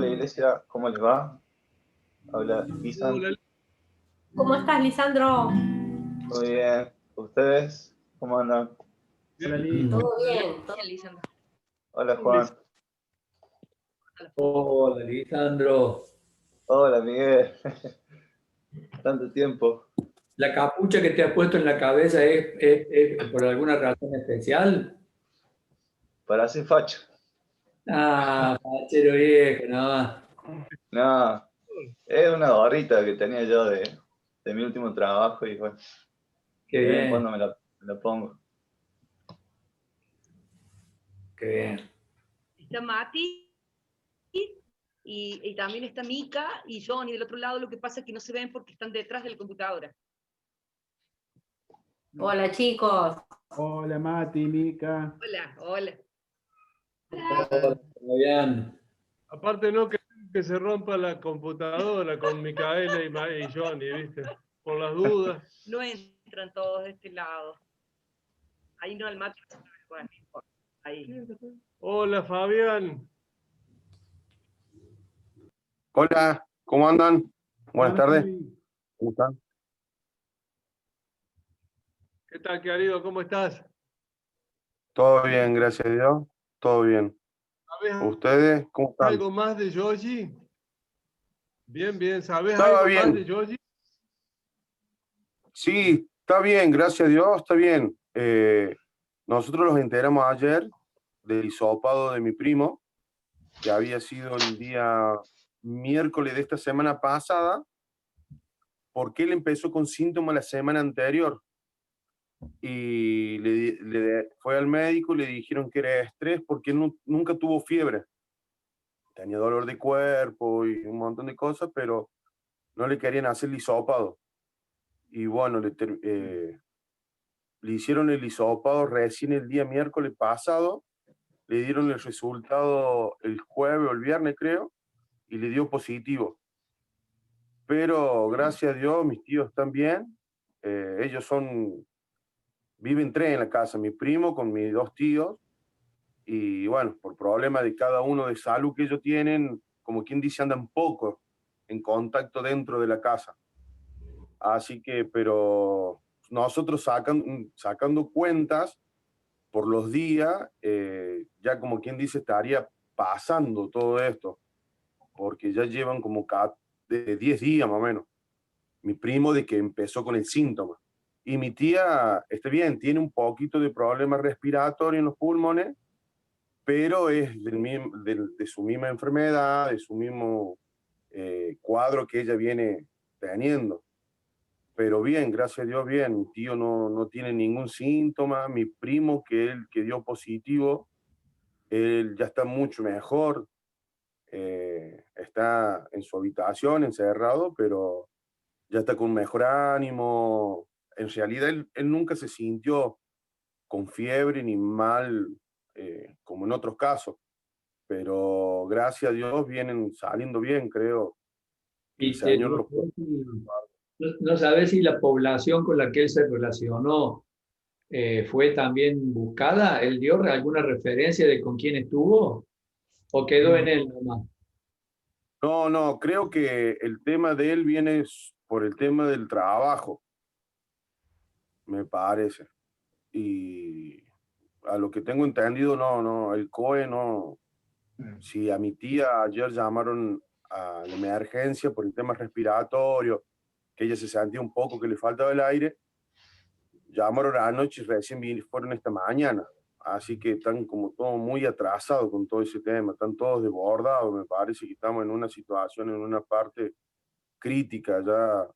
Hola Iglesia, ¿cómo les va? Habla Isan. Hola, ¿Cómo estás, Lisandro? Muy bien. ¿Ustedes? ¿Cómo andan? hola, Todo bien, Lisandro. Hola Juan. Hola, Lisandro. Hola Miguel. Tanto tiempo. ¿La capucha que te has puesto en la cabeza es por alguna razón especial? Para hacer facho. Ah, fachero viejo, no. No, es una gorrita que tenía yo de mi último trabajo y bueno, Qué de vez en bien, cuando me la pongo. qué bien. Está Mati y también está Mica y Johnny del otro lado. Lo que pasa es que no se ven porque están detrás de la computadora. Hola, chicos. hola Mati, Mica. Hola, hola. Hola, Fabián. Aparte no que se rompa la computadora con Micaela y Johnny, ¿viste? Por las dudas. No entran todos de este lado. Ahí no, el Mati. Bueno, no importa. Ahí. Hola Fabián. Hola, ¿cómo andan? Buenas tardes, Mati, ¿cómo están? ¿qué tal, querido? ¿Cómo estás? Todo bien, gracias a Dios, todo bien. ¿Sabes ¿Ustedes cómo están? algo más de Yoshi? Bien, bien. ¿Sabes Estaba algo más de bien, Yoshi? sí, está bien, gracias a Dios, está bien. Nosotros nos enteramos ayer del hisopado de mi primo, que había sido el día miércoles de esta semana pasada, porque él empezó con síntomas la semana anterior y fue al médico y le dijeron que era estrés porque él nunca tuvo fiebre. Tenía dolor de cuerpo y un montón de cosas, pero no le querían hacer el hisopado. Y bueno, le hicieron el hisopado recién el día miércoles pasado, le dieron el resultado el jueves o el viernes, creo, y le dio positivo. Pero gracias a Dios, mis tíos están bien. Ellos viven tres en la casa, mi primo con mis dos tíos, y bueno, por problemas de cada uno de salud que ellos tienen, como quien dice, andan poco en contacto dentro de la casa. Así que, pero nosotros sacando cuentas por los días, ya como quien dice, estaría pasando todo esto, porque ya llevan como de 10 días más o menos, mi primo de que empezó con el síntoma. Y mi tía, está bien, tiene un poquito de problemas respiratorios en los pulmones, pero es de su misma enfermedad, de su mismo cuadro que ella viene teniendo. Pero bien, gracias a Dios, bien. Mi tío no tiene ningún síntoma. Mi primo, que dio positivo, él ya está mucho mejor. Está en su habitación, encerrado, pero ya está con mejor ánimo. En realidad, él nunca se sintió con fiebre ni mal, como en otros casos. Pero gracias a Dios vienen saliendo bien, creo. Que el Y Señor no, los puede. no sabes si la población con la que él se relacionó fue también buscada. ¿Él dio alguna referencia de con quién estuvo? ¿O quedó en él nomás? No, creo que el tema de él viene por el tema del trabajo, me parece. Y a lo que tengo entendido, no, el COE no. Si a mi tía ayer llamaron a la emergencia por el tema respiratorio, que ella se sentía un poco que le faltaba el aire, llamaron anoche y recién fueron esta mañana. Así que están como todos muy atrasados con todo ese tema, están todos desbordados, me parece que estamos en una situación, en una parte crítica ya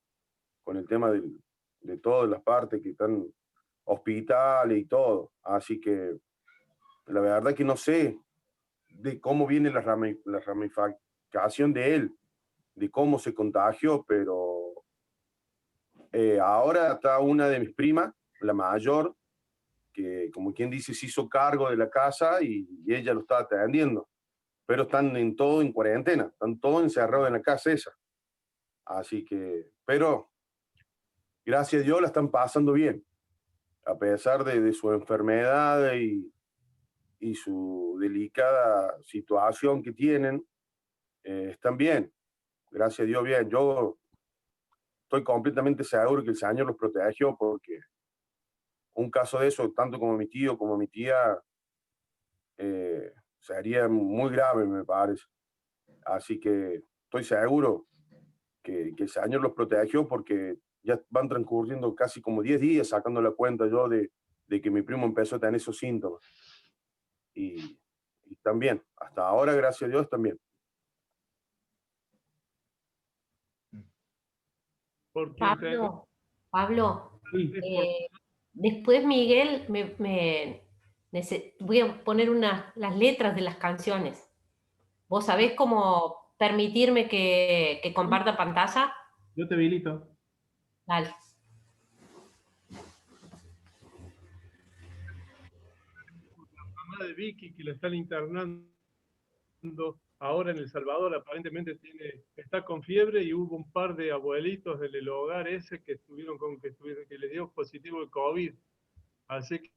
con el tema de todas las partes que están hospitales y todo. Así que la verdad que no sé de cómo viene la ramificación de él, de cómo se contagió, pero ahora está una de mis primas, la mayor, que como quien dice se hizo cargo de la casa y ella lo está atendiendo, pero están en cuarentena, están todos encerrados en la casa esa. Así que, pero gracias a Dios la están pasando bien, a pesar de su enfermedad y su delicada situación que tienen. están bien, gracias a Dios bien. Yo estoy completamente seguro que el Señor los protegió porque un caso de eso, tanto como mi tío como mi tía, sería muy grave, me parece. Así que estoy seguro que el Señor los protegió porque ya van transcurriendo casi como 10 días sacando la cuenta yo de que mi primo empezó a tener esos síntomas. Y también, hasta ahora, gracias a Dios, también. Porque Pablo, sí, después Miguel voy a poner las letras de las canciones. ¿Vos sabés cómo permitirme que comparta pantalla? Yo te habilito. Dale. mamá de Vicky, que la están internando ahora en El Salvador, aparentemente está con fiebre y hubo un par de abuelitos del hogar ese que que les dio positivo el COVID. Así que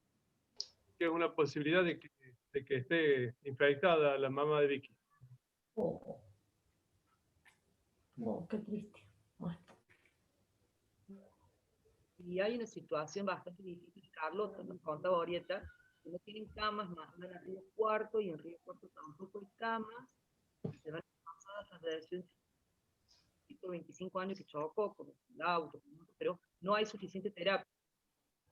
es una posibilidad de que esté infectada la mamá de Vicky. Oh, qué triste. Bueno. Y hay una situación bastante difícil, Carlos, nos contaba ahorita, que no tienen camas, mandan a Río Cuarto y en Río Cuarto tampoco hay camas, se van pasadas las de 25 años que chocó con el auto, pero no hay suficiente terapia.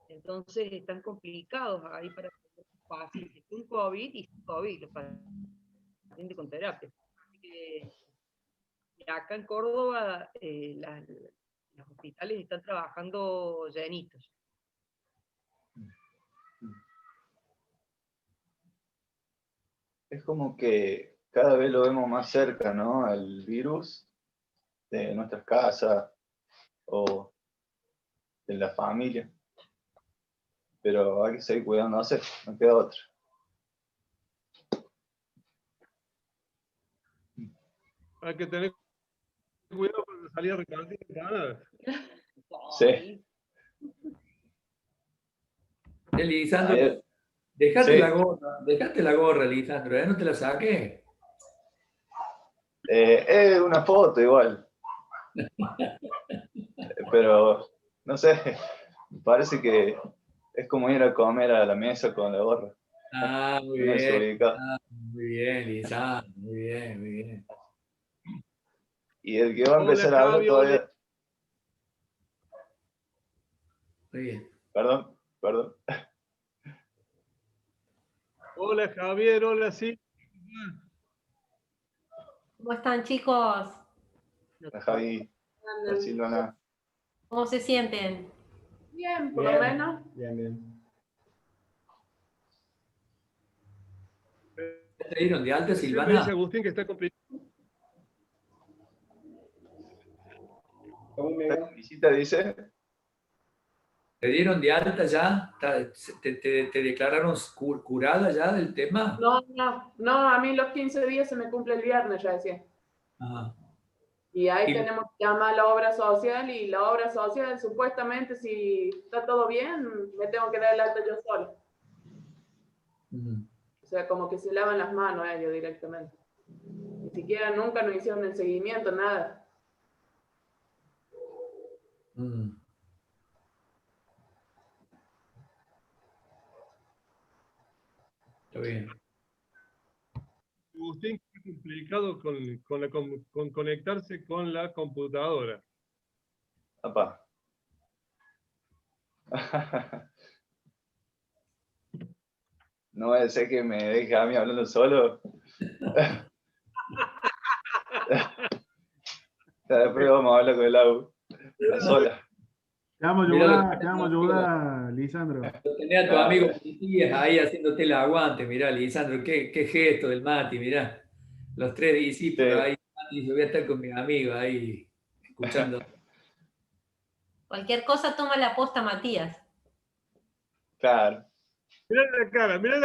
Entonces están complicados ahí para los pacientes con COVID y sin COVID, los pacientes con terapia. Así que acá en Córdoba los hospitales están trabajando llenitos. Es como que cada vez lo vemos más cerca, ¿no? Al virus de nuestras casas o de la familia. Pero hay que seguir cuidándose, no queda otra. Hay que tener cuidado cuando salir a repartir empanadas. Sí. Lisandro, Ayer, dejate sí. la gorra, Lisandro, no te la saques. Es una foto igual. Pero, no sé, parece que es como ir a comer a la mesa con la gorra. Ah, muy Uno se bien. ubica. Muy bien, Lisandro, muy bien, muy bien. Y el que va a Hola, empezar a hablar Javi, todavía... Muy bien. Perdón. Hola, Javier, hola, sí. ¿Cómo están, chicos? La Javi, la Silvana. ¿Cómo se sienten? Bien, por lo menos. Bien. ¿Te dieron de alta, Me dice Silvana? Agustín que está complicado. Visita dice... ¿Te dieron de alta ya? ¿Te declararon curada ya del tema? No, a mí los 15 días se me cumple el viernes, ya decía. Ajá. Y ahí tenemos que llamar a la obra social y la obra social, supuestamente, si está todo bien, me tengo que dar el alta yo sola. O sea, como que se lavan las manos ellos directamente. Ni siquiera nunca nos hicieron el seguimiento, nada. Está bien. Agustín está complicado con conectarse con la computadora. Apá. No vaya a ser que me deje a mí hablando solo. Después vamos a hablar con el Au. Sola. Te vamos a ayudar, Lisandro. Tenía a tu amigo Matías ahí haciéndote el aguante. Mirá, Lisandro, qué gesto del Mati, mirá. Los 3 discípulos Sí. ahí. Mati, yo voy a estar con mis amigos ahí, escuchando. Cualquier cosa toma la posta Matías. Claro. Mirá la cara. Mirá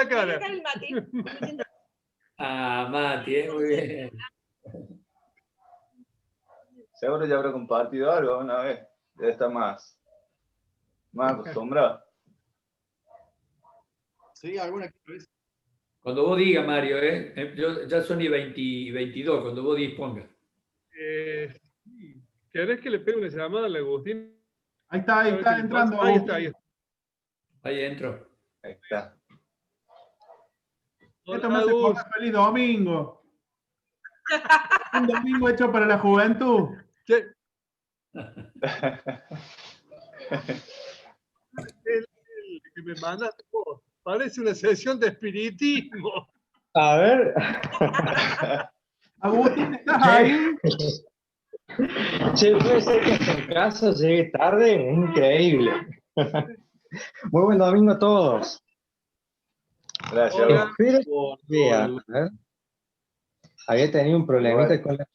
el Mati. Ah, Mati, muy bien. Seguro ya habrá compartido algo una vez. Debe estar más acostumbrado. Sí, alguna vez. Cuando vos digas, Mario, yo ya son y 22, cuando vos dispongas. Sí. ¿Querés que le pegue una llamada al Agustín? Ahí está entrando. Ahí está, ahí está. Ahí entro. Ahí está. Esto me hace acordar feliz domingo. Un domingo hecho para la juventud. ¿Qué? El que me mandaste vos. Parece una sesión de espiritismo. A ver. Agustín, ¿estás ahí? Che, puede ser que en casa llegue tarde, es increíble. Muy buen domingo a todos. Gracias. Hola. Espero que vea, a ver. Había tenido un problemita con la...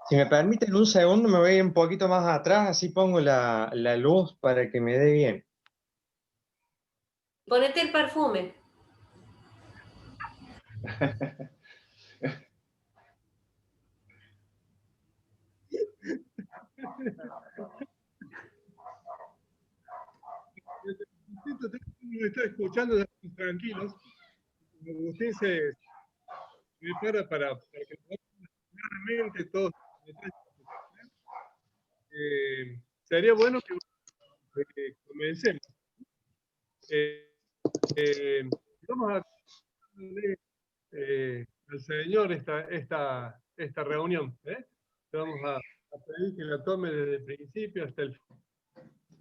Si me permiten un segundo, me voy a ir un poquito más atrás, así pongo la luz para que me dé bien. Ponete el perfume. Me está escuchando, tranquilos. Agustín se prepara para que claramente todos. Sería bueno que comencemos. Vamos a darle al Señor esta reunión. Vamos a pedir que la tome desde el principio hasta el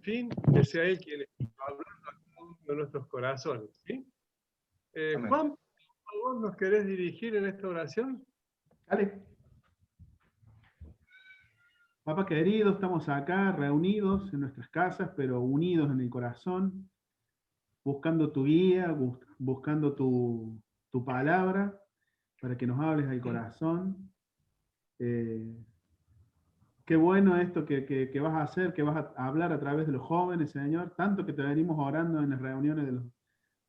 fin, que sea Él quien esté hablando a cada uno de nuestros corazones. ¿Sí? Juan, por favor, ¿nos querés dirigir en esta oración? Dale. Papá querido, estamos acá reunidos en nuestras casas, pero unidos en el corazón, buscando tu guía, buscando tu palabra, para que nos hables al corazón. Qué bueno esto que vas a hacer, que vas a hablar a través de los jóvenes, Señor, tanto que te venimos orando en las reuniones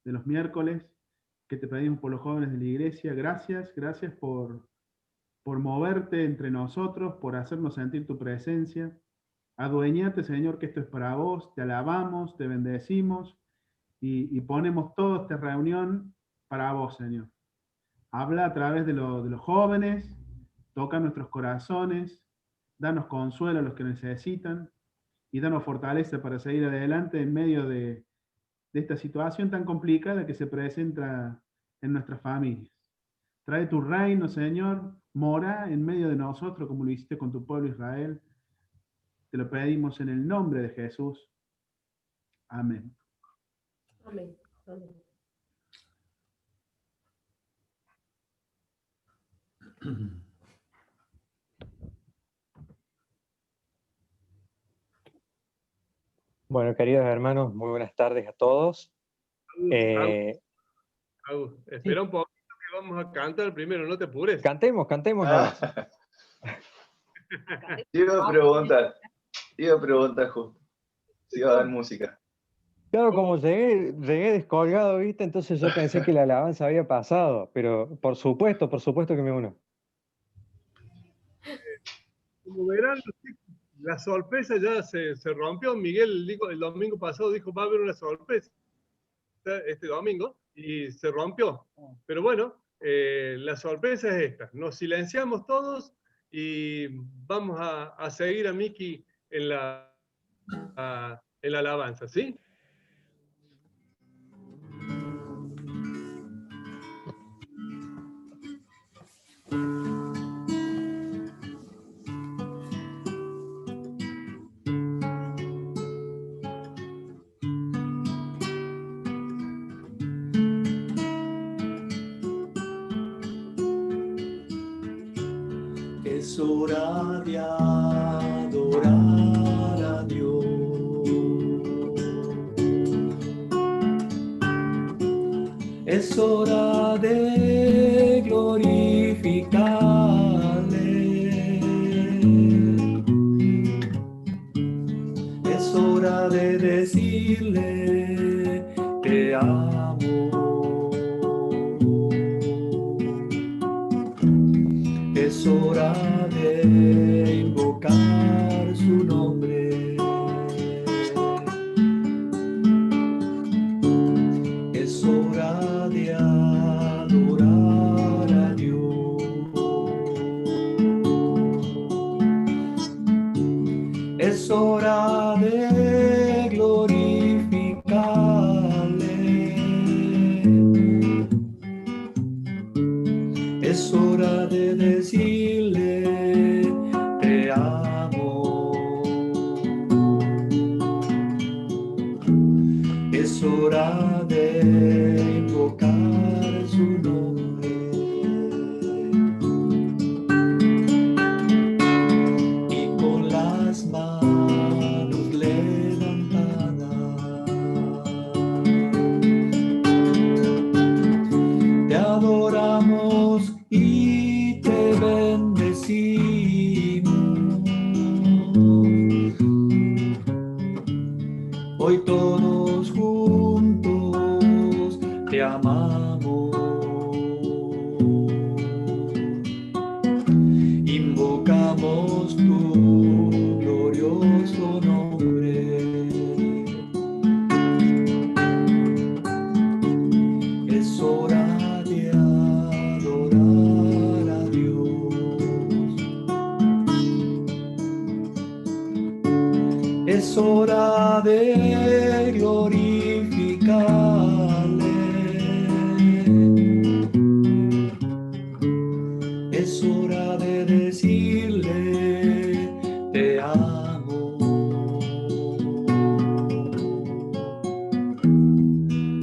de los miércoles, que te pedimos por los jóvenes de la iglesia. Gracias por moverte entre nosotros, por hacernos sentir tu presencia. Adueñate, Señor, que esto es para vos. Te alabamos, te bendecimos y ponemos toda esta reunión para vos, Señor. Habla a través de los jóvenes, toca nuestros corazones, danos consuelo a los que necesitan y danos fortaleza para seguir adelante en medio de esta situación tan complicada que se presenta en nuestras familias. Trae tu reino, Señor, mora en medio de nosotros como lo hiciste con tu pueblo Israel. Te lo pedimos en el nombre de Jesús. Amén. Amén. Amén. Bueno, queridos hermanos, muy buenas tardes a todos. Espera un poquito que vamos a cantar primero, no te apures. Cantemos. Iba a preguntar justo si iba a dar música. Claro, como llegué descolgado, ¿viste? Entonces yo pensé que la alabanza había pasado, pero por supuesto que me uno. Como verán, la sorpresa ya se rompió. Miguel dijo, el domingo pasado dijo, va a haber una sorpresa este domingo, y se rompió. Pero bueno, la sorpresa es esta. Nos silenciamos todos y vamos a seguir a Miki en la alabanza, ¿sí? Es hora de adorar a Dios. Es hora de glorificarle. Es hora de decirle te amo. Es hora de invocar su nombre. Es hora de adorar. Es hora de decirle te amo. Es hora de invocar su nombre y con las manos levantadas te adoramos y te bendecimos. Hoy todos juntos te amamos. Invocamos tu glorioso nombre. Es hora de adorar a Dios. Es hora de glorificarle. Es hora de decirle te amo.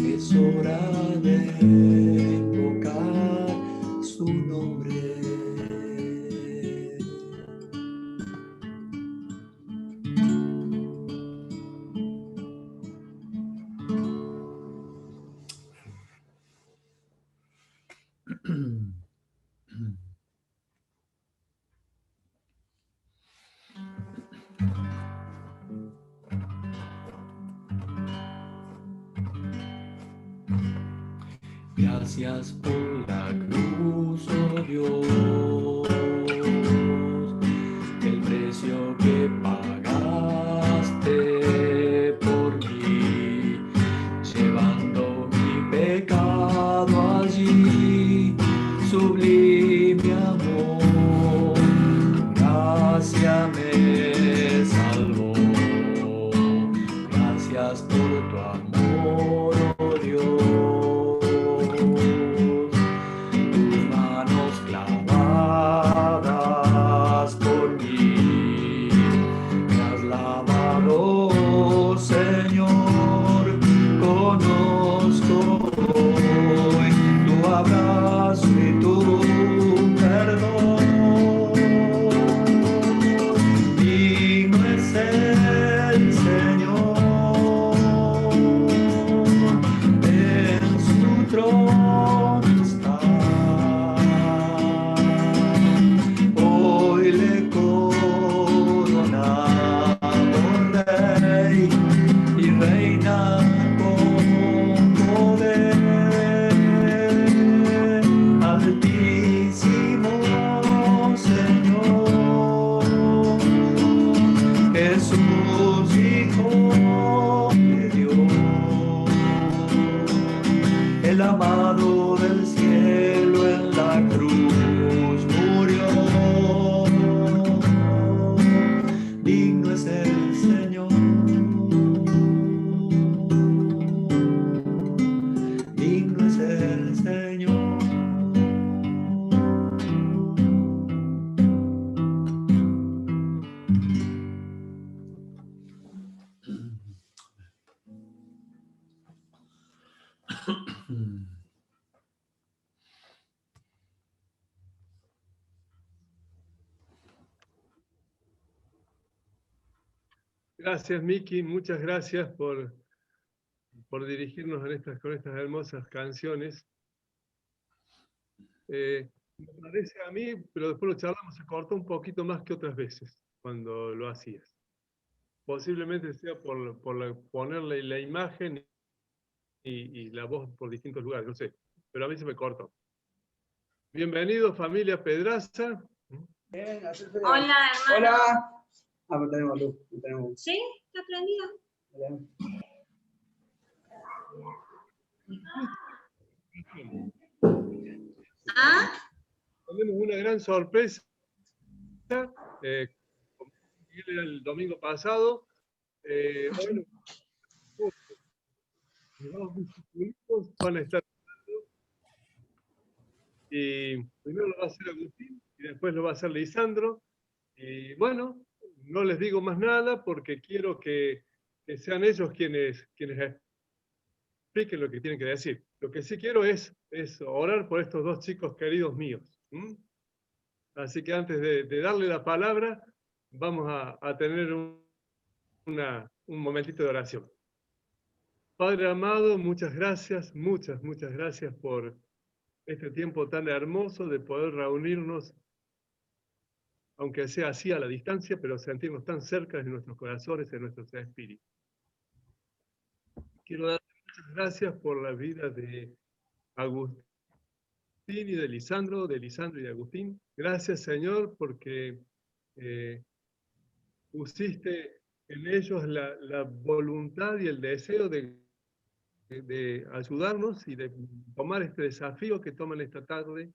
Es hora de invocar su nombre. Gracias por la cruz, oh Dios, el precio que pagaste por mí, llevando mi pecado allí, sublime amor, gracia me salvó, gracias por tu amor, oh Dios. Gracias, Miki, muchas gracias por dirigirnos con estas hermosas canciones. Me parece a mí, pero después lo charlamos, se cortó un poquito más que otras veces cuando lo hacías. Posiblemente sea por ponerle la imagen y la voz por distintos lugares, no sé, pero a mí se me cortó. Bienvenido, familia Pedraza. Hola, hermano. Hola. Ah, pues tenemos luz. Tenemos... ¿Sí? ¿Está prendido? ¿Ah? Tenemos una gran sorpresa. Como era el domingo pasado. Bueno, los discípulos van a estar Y primero lo va a hacer Agustín y después lo va a hacer Lisandro. Y bueno, no les digo más nada porque quiero que sean ellos quienes expliquen lo que tienen que decir. Lo que sí quiero es orar por estos dos chicos queridos míos. Así que antes de darle la palabra, vamos a tener un momentito de oración. Padre amado, muchas gracias, muchas gracias por este tiempo tan hermoso de poder reunirnos, aunque sea así a la distancia, pero sentirnos tan cerca en nuestros corazones, en nuestros espíritus. Quiero dar muchas gracias por la vida de Agustín y de Lisandro y de Agustín. Gracias, Señor, porque pusiste en ellos la voluntad y el deseo de ayudarnos y de tomar este desafío que toman esta tarde.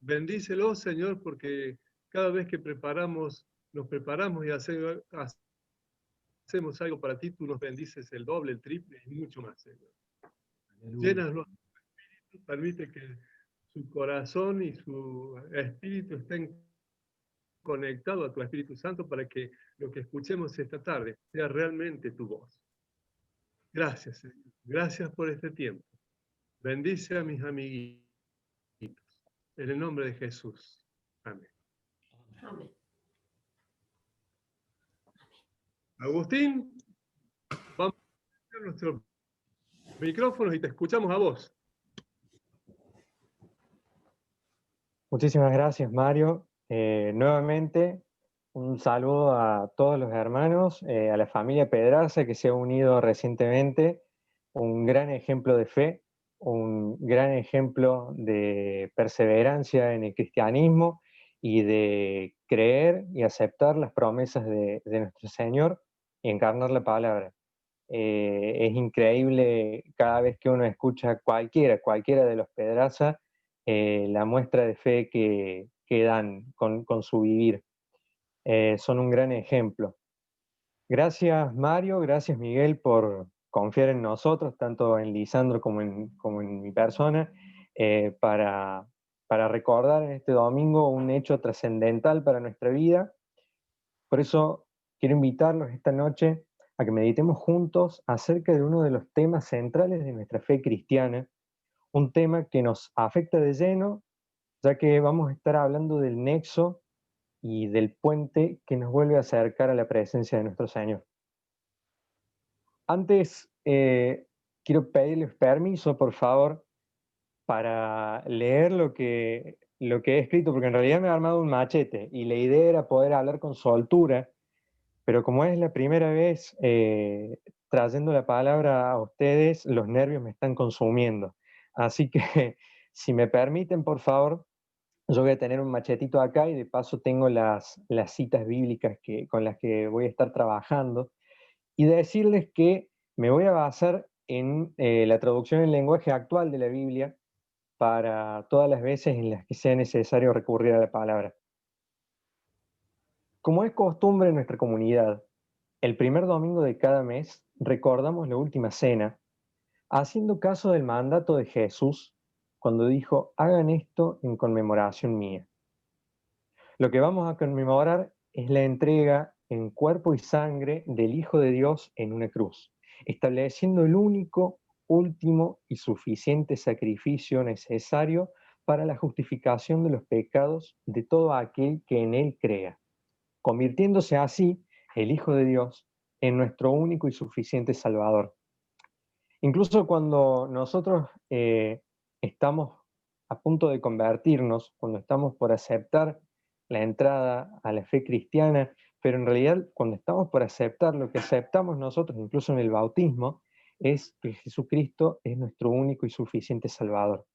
Bendícelos, Señor, porque cada vez que nos preparamos y hacemos algo para ti, tú nos bendices el doble, el triple y mucho más, Señor. Llénalos de tu espíritu, permite que su corazón y su espíritu estén conectados a tu Espíritu Santo para que lo que escuchemos esta tarde sea realmente tu voz. Gracias, Señor. Gracias por este tiempo. Bendice a mis amiguitos. En el nombre de Jesús. Amén. Amén. Agustín, vamos a hacer nuestros micrófonos y te escuchamos a vos. Muchísimas gracias, Mario. Nuevamente, un saludo a todos los hermanos, a la familia Pedraza que se ha unido recientemente. Un gran ejemplo de fe, un gran ejemplo de perseverancia en el cristianismo y de creer y aceptar las promesas de nuestro Señor y encarnar la palabra. Es increíble cada vez que uno escucha cualquiera de los Pedraza, la muestra de fe que dan con su vivir. Son un gran ejemplo. Gracias, Mario, gracias, Miguel, por confiar en nosotros, tanto en Lisandro como en mi persona, para recordar en este domingo un hecho trascendental para nuestra vida. Por eso quiero invitarlos esta noche a que meditemos juntos acerca de uno de los temas centrales de nuestra fe cristiana, un tema que nos afecta de lleno, ya que vamos a estar hablando del nexo y del puente que nos vuelve a acercar a la presencia de nuestro Señor. Antes, quiero pedirles permiso, por favor, para leer lo que he escrito, porque en realidad me ha armado un machete, y la idea era poder hablar con soltura, pero como es la primera vez trayendo la palabra a ustedes, los nervios me están consumiendo. Así que, si me permiten, por favor, yo voy a tener un machetito acá y de paso tengo las citas bíblicas con las que voy a estar trabajando, y decirles que me voy a basar en la traducción en lenguaje actual de la Biblia para todas las veces en las que sea necesario recurrir a la palabra. Como es costumbre en nuestra comunidad, el primer domingo de cada mes recordamos la última cena, haciendo caso del mandato de Jesús cuando dijo: hagan esto en conmemoración mía. Lo que vamos a conmemorar es la entrega en cuerpo y sangre del Hijo de Dios en una cruz, estableciendo el único, último y suficiente sacrificio necesario para la justificación de los pecados de todo aquel que en Él crea, convirtiéndose así el Hijo de Dios en nuestro único y suficiente Salvador. Incluso cuando nosotros estamos a punto de convertirnos, cuando estamos por aceptar la entrada a la fe cristiana, pero en realidad cuando estamos por aceptar, lo que aceptamos nosotros, incluso en el bautismo, es que Jesucristo es nuestro único y suficiente Salvador.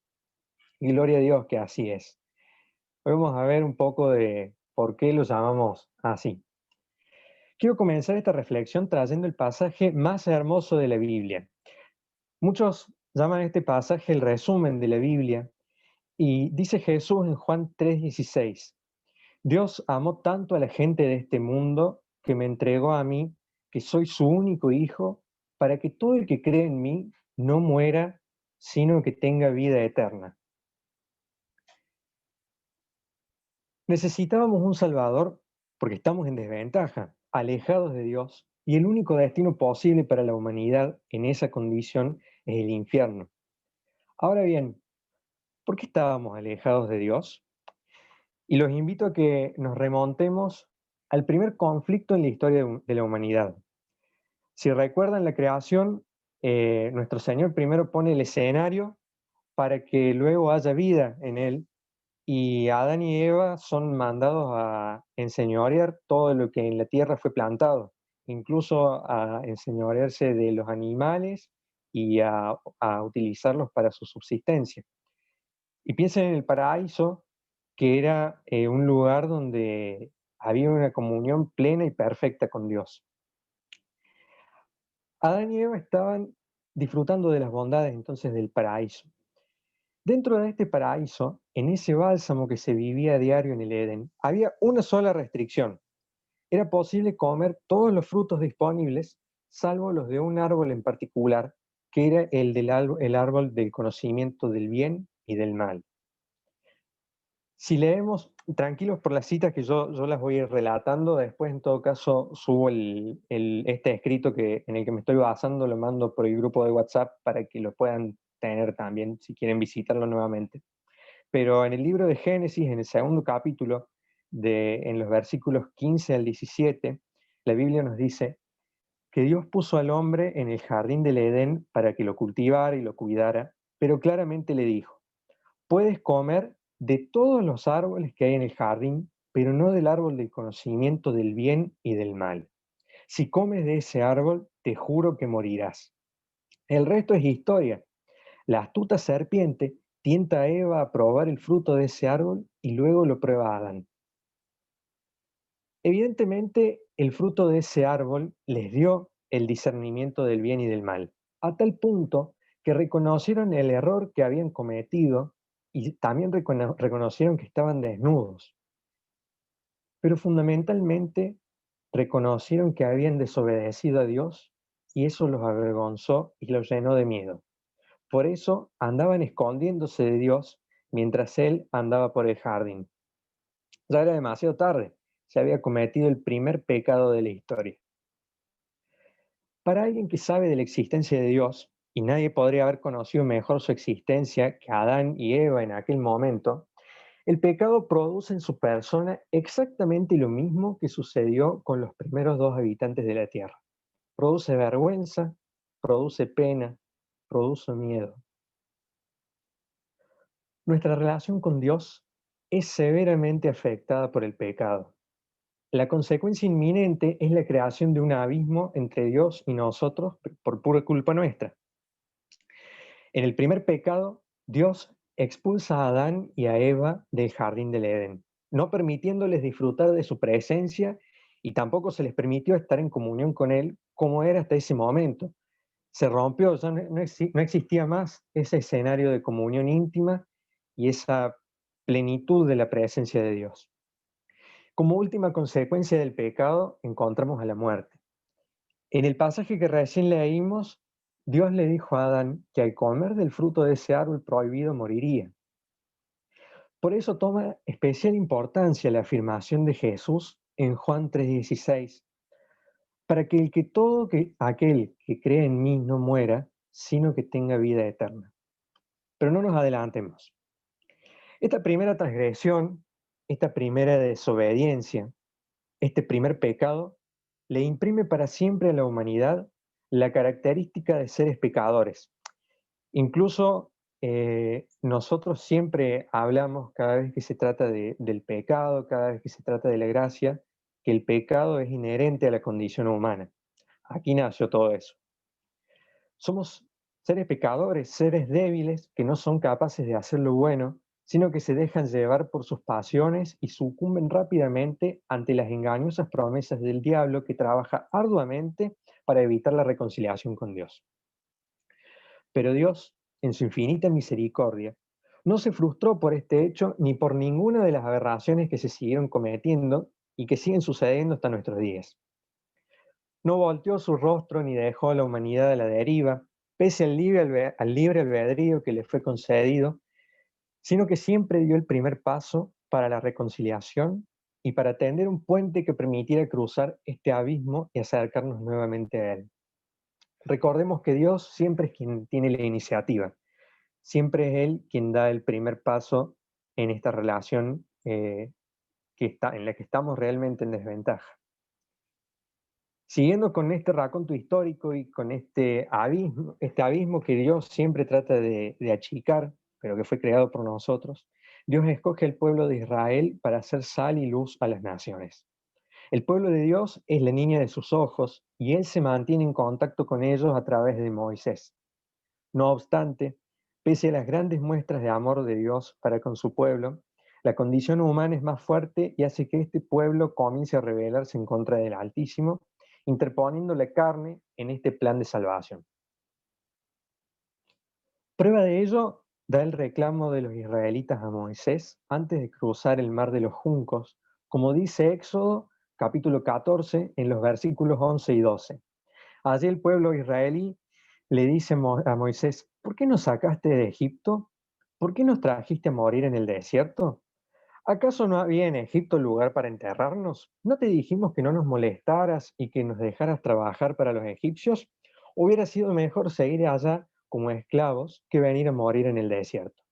Y gloria a Dios que así es. Hoy vamos a ver un poco de por qué lo llamamos así. Quiero comenzar esta reflexión trayendo el pasaje más hermoso de la Biblia. Muchos llaman este pasaje el resumen de la Biblia, y dice Jesús en Juan 3:16: Dios amó tanto a la gente de este mundo que me entregó a mí, que soy su único hijo, para que todo el que cree en mí no muera, sino que tenga vida eterna. Necesitábamos un Salvador porque estamos en desventaja, alejados de Dios, y el único destino posible para la humanidad en esa condición es el infierno. Ahora bien, ¿por qué estábamos alejados de Dios? Y los invito a que nos remontemos al primer conflicto en la historia de la humanidad. Si recuerdan la creación, nuestro Señor primero pone el escenario para que luego haya vida en él, y Adán y Eva son mandados a enseñorear todo lo que en la tierra fue plantado, incluso a enseñorearse de los animales y a utilizarlos para su subsistencia. Y piensen en el paraíso, que era un lugar donde había una comunión plena y perfecta con Dios. Adán y Eva estaban disfrutando de las bondades entonces del paraíso. Dentro de este paraíso, en ese bálsamo que se vivía a diario en el Edén, había una sola restricción. Era posible comer todos los frutos disponibles, salvo los de un árbol en particular, que era el árbol del conocimiento del bien y del mal. Si leemos, tranquilos por las citas que yo las voy a ir relatando, después en todo caso subo este escrito en el que me estoy basando, lo mando por el grupo de WhatsApp para que lo puedan tener también si quieren visitarlo nuevamente. Pero en el libro de Génesis, en el segundo capítulo, en los versículos 15 al 17, la Biblia nos dice que Dios puso al hombre en el jardín del Edén para que lo cultivara y lo cuidara, pero claramente le dijo: puedes comer de todos los árboles que hay en el jardín, pero no del árbol del conocimiento del bien y del mal. Si comes de ese árbol, te juro que morirás. El resto es historia. La astuta serpiente tienta a Eva a probar el fruto de ese árbol y luego lo prueba a Adán. Evidentemente, el fruto de ese árbol les dio el discernimiento del bien y del mal, a tal punto que reconocieron el error que habían cometido y también reconocieron que estaban desnudos. Pero fundamentalmente reconocieron que habían desobedecido a Dios y eso los avergonzó y los llenó de miedo. Por eso andaban escondiéndose de Dios mientras Él andaba por el jardín. Ya era demasiado tarde, se había cometido el primer pecado de la historia. Para alguien que sabe de la existencia de Dios, y nadie podría haber conocido mejor su existencia que Adán y Eva en aquel momento, el pecado produce en su persona exactamente lo mismo que sucedió con los primeros dos habitantes de la tierra. Produce vergüenza, produce pena, produce miedo. Nuestra relación con Dios es severamente afectada por el pecado. La consecuencia inminente es la creación de un abismo entre Dios y nosotros por pura culpa nuestra. En el primer pecado, Dios expulsa a Adán y a Eva del jardín del Edén, no permitiéndoles disfrutar de su presencia y tampoco se les permitió estar en comunión con Él como era hasta ese momento. Se rompió, ya no existía más ese escenario de comunión íntima y esa plenitud de la presencia de Dios. Como última consecuencia del pecado, encontramos a la muerte. En el pasaje que recién leímos, Dios le dijo a Adán que al comer del fruto de ese árbol prohibido moriría. Por eso toma especial importancia la afirmación de Jesús en Juan 3:16, para que aquel que cree en mí no muera, sino que tenga vida eterna. Pero no nos adelantemos. Esta primera transgresión, esta primera desobediencia, este primer pecado, le imprime para siempre a la humanidad la característica de seres pecadores. Incluso nosotros siempre hablamos, cada vez que se trata del pecado, cada vez que se trata de la gracia, que el pecado es inherente a la condición humana. Aquí nació todo eso. Somos seres pecadores, seres débiles que no son capaces de hacer lo bueno, sino que se dejan llevar por sus pasiones y sucumben rápidamente ante las engañosas promesas del diablo que trabaja arduamente para evitar la reconciliación con Dios. Pero Dios, en su infinita misericordia, no se frustró por este hecho ni por ninguna de las aberraciones que se siguieron cometiendo y que siguen sucediendo hasta nuestros días. No volteó su rostro ni dejó a la humanidad a la deriva, pese al libre albedrío que le fue concedido, sino que siempre dio el primer paso para la reconciliación y para tender un puente que permitiera cruzar este abismo y acercarnos nuevamente a Él. Recordemos que Dios siempre es quien tiene la iniciativa, siempre es Él quien da el primer paso en esta relación en la que estamos realmente en desventaja. Siguiendo con este raconto histórico y con este abismo que Dios siempre trata de achicar, pero que fue creado por nosotros, Dios escoge el pueblo de Israel para hacer sal y luz a las naciones. El pueblo de Dios es la niña de sus ojos y Él se mantiene en contacto con ellos a través de Moisés. No obstante, pese a las grandes muestras de amor de Dios para con su pueblo, la condición humana es más fuerte y hace que este pueblo comience a rebelarse en contra del Altísimo, interponiendo la carne en este plan de salvación. Prueba de ello da el reclamo de los israelitas a Moisés antes de cruzar el mar de los juncos, como dice Éxodo capítulo 14 en los versículos 11 y 12. Allí el pueblo israelí le dice a Moisés: ¿por qué nos sacaste de Egipto? ¿Por qué nos trajiste a morir en el desierto? ¿Acaso no había en Egipto lugar para enterrarnos? ¿No te dijimos que no nos molestaras y que nos dejaras trabajar para los egipcios? Hubiera sido mejor seguir allá como esclavos que venir a morir en el desierto.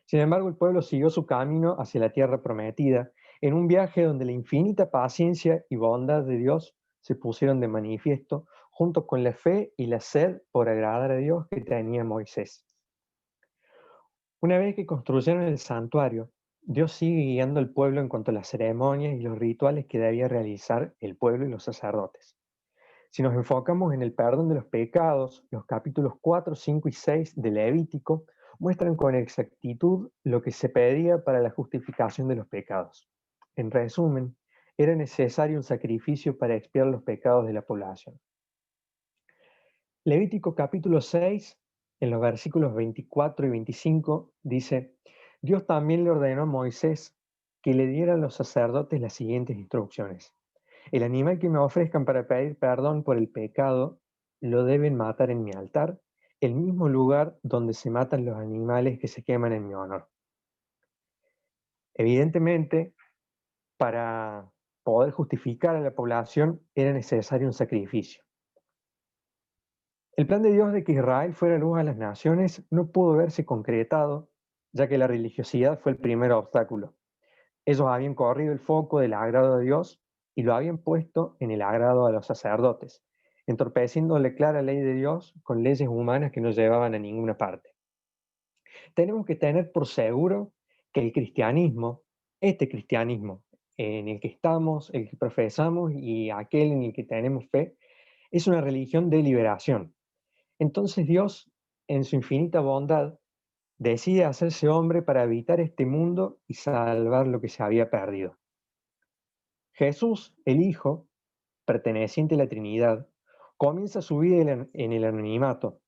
Sin embargo, el pueblo siguió su camino hacia la tierra prometida, en un viaje donde la infinita paciencia y bondad de Dios se pusieron de manifiesto, junto con la fe y la sed por agradar a Dios que tenía Moisés. Una vez que construyeron el santuario, Dios sigue guiando al pueblo en cuanto a las ceremonias y los rituales que debía realizar el pueblo y los sacerdotes. Si nos enfocamos en el perdón de los pecados, los capítulos 4, 5 y 6 de Levítico muestran con exactitud lo que se pedía para la justificación de los pecados. En resumen, era necesario un sacrificio para expiar los pecados de la población. Levítico capítulo 6, en los versículos 24 y 25, dice: Dios también le ordenó a Moisés que le diera a los sacerdotes las siguientes instrucciones. El animal que me ofrezcan para pedir perdón por el pecado lo deben matar en mi altar, el mismo lugar donde se matan los animales que se queman en mi honor. Evidentemente, para poder justificar a la población era necesario un sacrificio. El plan de Dios de que Israel fuera luz a las naciones no pudo verse concretado, ya que la religiosidad fue el primer obstáculo. Ellos habían corrido el foco del agrado de Dios y lo habían puesto en el agrado a los sacerdotes, entorpeciendo la clara ley de Dios con leyes humanas que no llevaban a ninguna parte. Tenemos que tener por seguro que el cristianismo, este cristianismo en el que estamos, el que profesamos y aquel en el que tenemos fe, es una religión de liberación. Entonces Dios, en su infinita bondad, decide hacerse hombre para habitar este mundo y salvar lo que se había perdido. Jesús, el Hijo, perteneciente a la Trinidad, comienza su vida en el anonimato.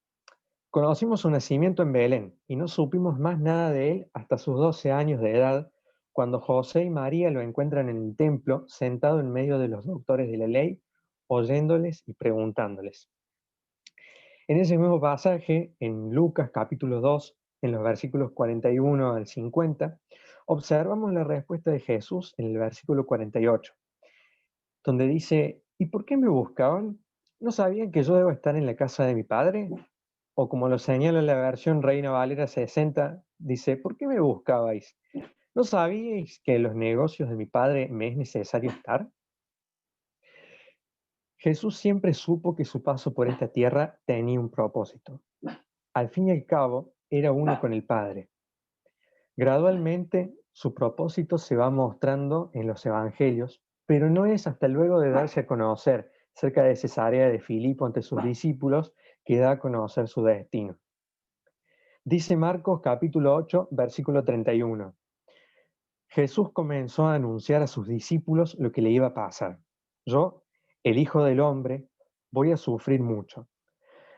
Conocimos su nacimiento en Belén y no supimos más nada de él hasta sus 12 años de edad, cuando José y María lo encuentran en el templo, sentado en medio de los doctores de la ley, oyéndoles y preguntándoles. En ese mismo pasaje, en Lucas capítulo 2, en los versículos 41 al 50, observamos la respuesta de Jesús en el versículo 48, donde dice: ¿y por qué me buscaban? ¿No sabían que yo debo estar en la casa de mi padre? O como lo señala la versión Reina Valera 60, dice: ¿por qué me buscabais? ¿No sabíais que en los negocios de mi padre me es necesario estar? Jesús siempre supo que su paso por esta tierra tenía un propósito. Al fin y al cabo, era uno con el Padre. Gradualmente, su propósito se va mostrando en los evangelios, pero no es hasta luego de darse a conocer cerca de Cesarea de Filipo ante sus discípulos que da a conocer su destino. Dice Marcos capítulo 8, versículo 31. Jesús comenzó a anunciar a sus discípulos lo que le iba a pasar. Yo, el Hijo del Hombre, voy a sufrir mucho.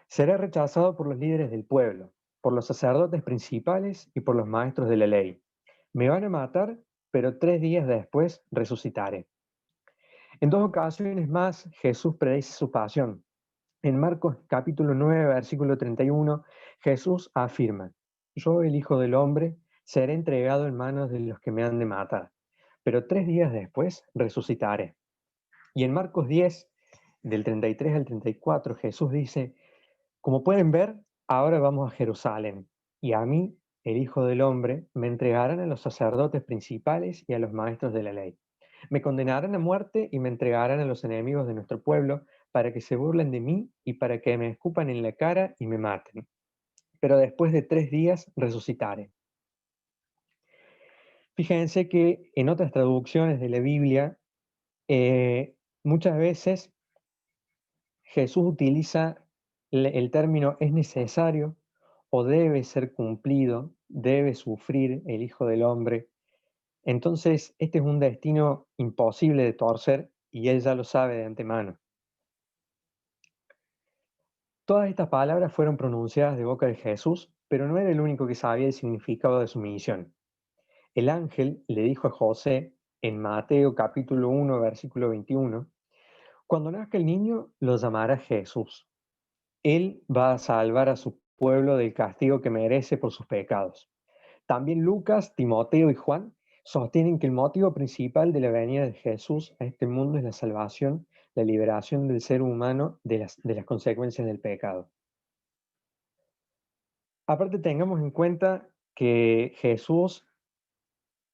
Seré rechazado por los líderes del pueblo, por los sacerdotes principales y por los maestros de la ley. Me van a matar, pero 3 días después resucitaré. En 2 ocasiones más, Jesús predice su pasión. En Marcos capítulo 9, versículo 31, Jesús afirma: Yo, el Hijo del Hombre, seré entregado en manos de los que me han de matar, pero 3 días después resucitaré. Y en Marcos 10, del 33 al 34, Jesús dice, como pueden ver, ahora vamos a Jerusalén, y a mí, el Hijo del Hombre, me entregarán a los sacerdotes principales y a los maestros de la ley. Me condenarán a muerte y me entregarán a los enemigos de nuestro pueblo para que se burlen de mí y para que me escupan en la cara y me maten. Pero después de 3 días resucitaré. Fíjense que en otras traducciones de la Biblia, muchas veces Jesús utiliza el término es necesario o debe ser cumplido, debe sufrir el Hijo del Hombre. Entonces, este es un destino imposible de torcer y él ya lo sabe de antemano. Todas estas palabras fueron pronunciadas de boca de Jesús, pero no era el único que sabía el significado de su misión. El ángel le dijo a José en Mateo capítulo 1, versículo 21, cuando nazca el niño, lo llamará Jesús. Él va a salvar a su pueblo del castigo que merece por sus pecados. También Lucas, Timoteo y Juan sostienen que el motivo principal de la venida de Jesús a este mundo es la salvación, la liberación del ser humano de las consecuencias del pecado. Aparte, tengamos en cuenta que Jesús,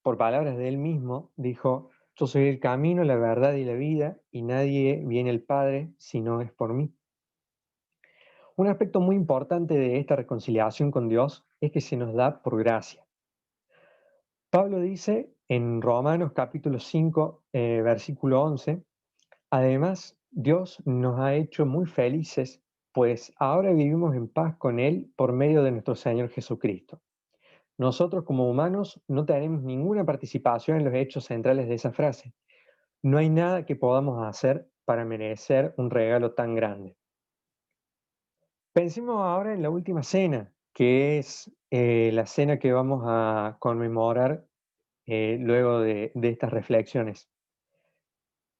por palabras de él mismo, dijo, yo soy el camino, la verdad y la vida, y nadie viene al Padre si no es por mí. Un aspecto muy importante de esta reconciliación con Dios es que se nos da por gracia. Pablo dice en Romanos capítulo 5, versículo 11, además Dios nos ha hecho muy felices, pues ahora vivimos en paz con Él por medio de nuestro Señor Jesucristo. Nosotros como humanos no tenemos ninguna participación en los hechos centrales de esa frase. No hay nada que podamos hacer para merecer un regalo tan grande. Pensemos ahora en la última cena, que es la cena que vamos a conmemorar luego de estas reflexiones.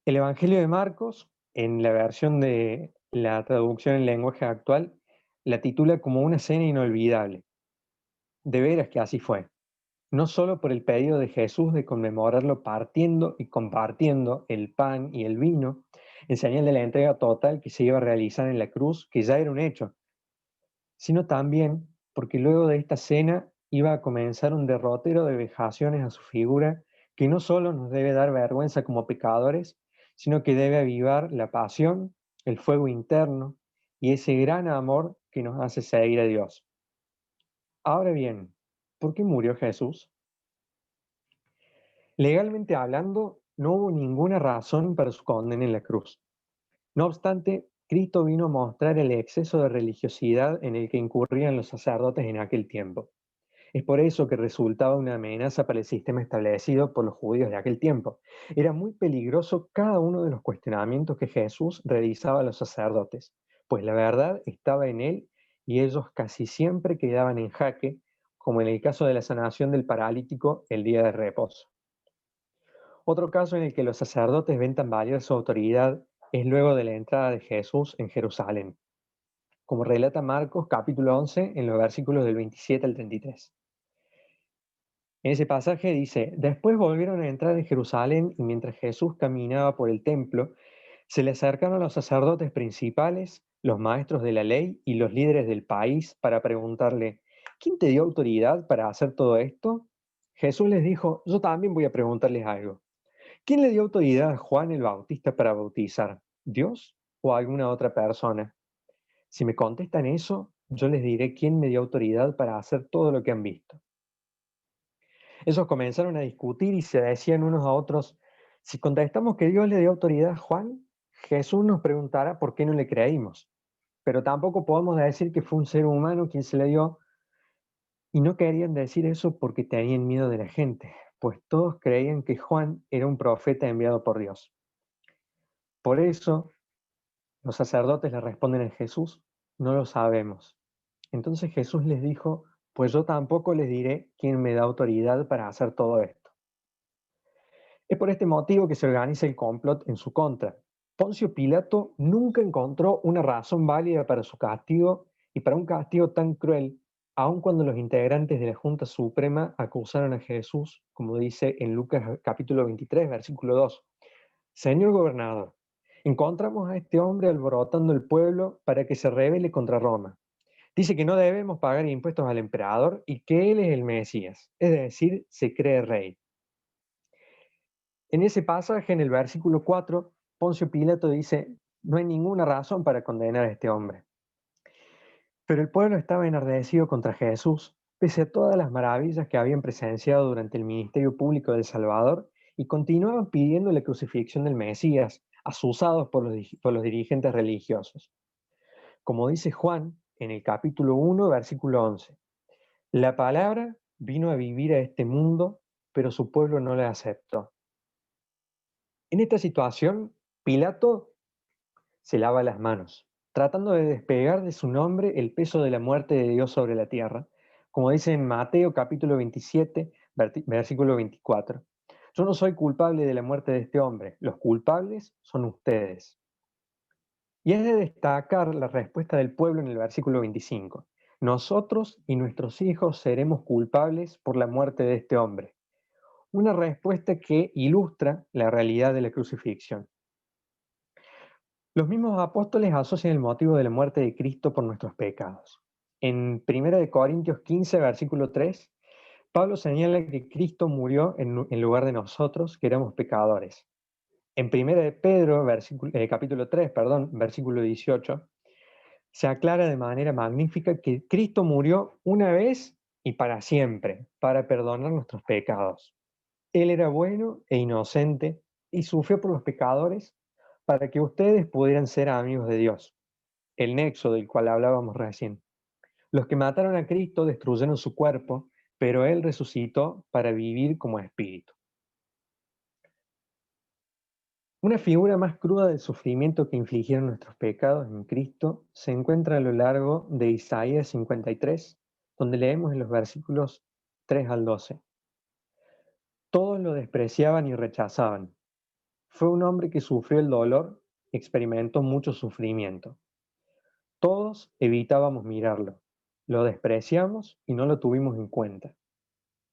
El Evangelio de Marcos, en la versión de la traducción en lenguaje actual, la titula como una cena inolvidable. De veras que así fue. No solo por el pedido de Jesús de conmemorarlo partiendo y compartiendo el pan y el vino, en señal de la entrega total que se iba a realizar en la cruz, que ya era un hecho, sino también porque luego de esta cena iba a comenzar un derrotero de vejaciones a su figura que no solo nos debe dar vergüenza como pecadores, sino que debe avivar la pasión, el fuego interno y ese gran amor que nos hace seguir a Dios. Ahora bien, ¿por qué murió Jesús? Legalmente hablando, no hubo ninguna razón para su condena en la cruz. No obstante, Cristo vino a mostrar el exceso de religiosidad en el que incurrían los sacerdotes en aquel tiempo. Es por eso que resultaba una amenaza para el sistema establecido por los judíos de aquel tiempo. Era muy peligroso cada uno de los cuestionamientos que Jesús realizaba a los sacerdotes, pues la verdad estaba en él y ellos casi siempre quedaban en jaque, como en el caso de la sanación del paralítico el día de reposo. Otro caso en el que los sacerdotes ven tambalear su autoridad es luego de la entrada de Jesús en Jerusalén, como relata Marcos capítulo 11 en los versículos del 27 al 33. En ese pasaje dice, después volvieron a entrar en Jerusalén y mientras Jesús caminaba por el templo, se le acercaron los sacerdotes principales, los maestros de la ley y los líderes del país para preguntarle, ¿quién te dio autoridad para hacer todo esto? Jesús les dijo, yo también voy a preguntarles algo. ¿Quién le dio autoridad a Juan el Bautista para bautizar? ¿Dios o alguna otra persona? Si me contestan eso, yo les diré quién me dio autoridad para hacer todo lo que han visto. Ellos comenzaron a discutir y se decían unos a otros, si contestamos que Dios le dio autoridad a Juan, Jesús nos preguntará por qué no le creímos. Pero tampoco podemos decir que fue un ser humano quien se le dio. Y no querían decir eso porque tenían miedo de la gente, pues todos creían que Juan era un profeta enviado por Dios. Por eso, los sacerdotes le responden a Jesús, no lo sabemos. Entonces Jesús les dijo, pues yo tampoco les diré quién me da autoridad para hacer todo esto. Es por este motivo que se organiza el complot en su contra. Poncio Pilato nunca encontró una razón válida para su castigo y para un castigo tan cruel, aun cuando los integrantes de la Junta Suprema acusaron a Jesús, como dice en Lucas capítulo 23, versículo 2. Señor gobernador, encontramos a este hombre alborotando el pueblo para que se rebele contra Roma. Dice que no debemos pagar impuestos al emperador y que él es el Mesías, es decir, se cree rey. En ese pasaje, en el versículo 4, Poncio Pilato dice, no hay ninguna razón para condenar a este hombre. Pero el pueblo estaba enardecido contra Jesús, pese a todas las maravillas que habían presenciado durante el ministerio público del Salvador, y continuaban pidiendo la crucifixión del Mesías, asusados por los dirigentes religiosos. Como dice Juan en el capítulo 1, versículo 11, la palabra vino a vivir a este mundo, pero su pueblo no la aceptó. En esta situación, Pilato se lava las manos, tratando de despegar de su nombre el peso de la muerte de Dios sobre la tierra, como dice en Mateo capítulo 27, versículo 24. Yo no soy culpable de la muerte de este hombre, los culpables son ustedes. Y es de destacar la respuesta del pueblo en el versículo 25. Nosotros y nuestros hijos seremos culpables por la muerte de este hombre. Una respuesta que ilustra la realidad de la crucifixión. Los mismos apóstoles asocian el motivo de la muerte de Cristo por nuestros pecados. En 1 Corintios 15, versículo 3, Pablo señala que Cristo murió en lugar de nosotros, que éramos pecadores. En 1 de Pedro, capítulo 3, versículo 18, se aclara de manera magnífica que Cristo murió una vez y para siempre, para perdonar nuestros pecados. Él era bueno e inocente y sufrió por los pecadores para que ustedes pudieran ser amigos de Dios, el nexo del cual hablábamos recién. Los que mataron a Cristo destruyeron su cuerpo, pero Él resucitó para vivir como espíritu. Una figura más cruda del sufrimiento que infligieron nuestros pecados en Cristo se encuentra a lo largo de Isaías 53, donde leemos en los versículos 3 al 12. Todos lo despreciaban y rechazaban. Fue un hombre que sufrió el dolor y experimentó mucho sufrimiento. Todos evitábamos mirarlo, lo despreciamos y no lo tuvimos en cuenta.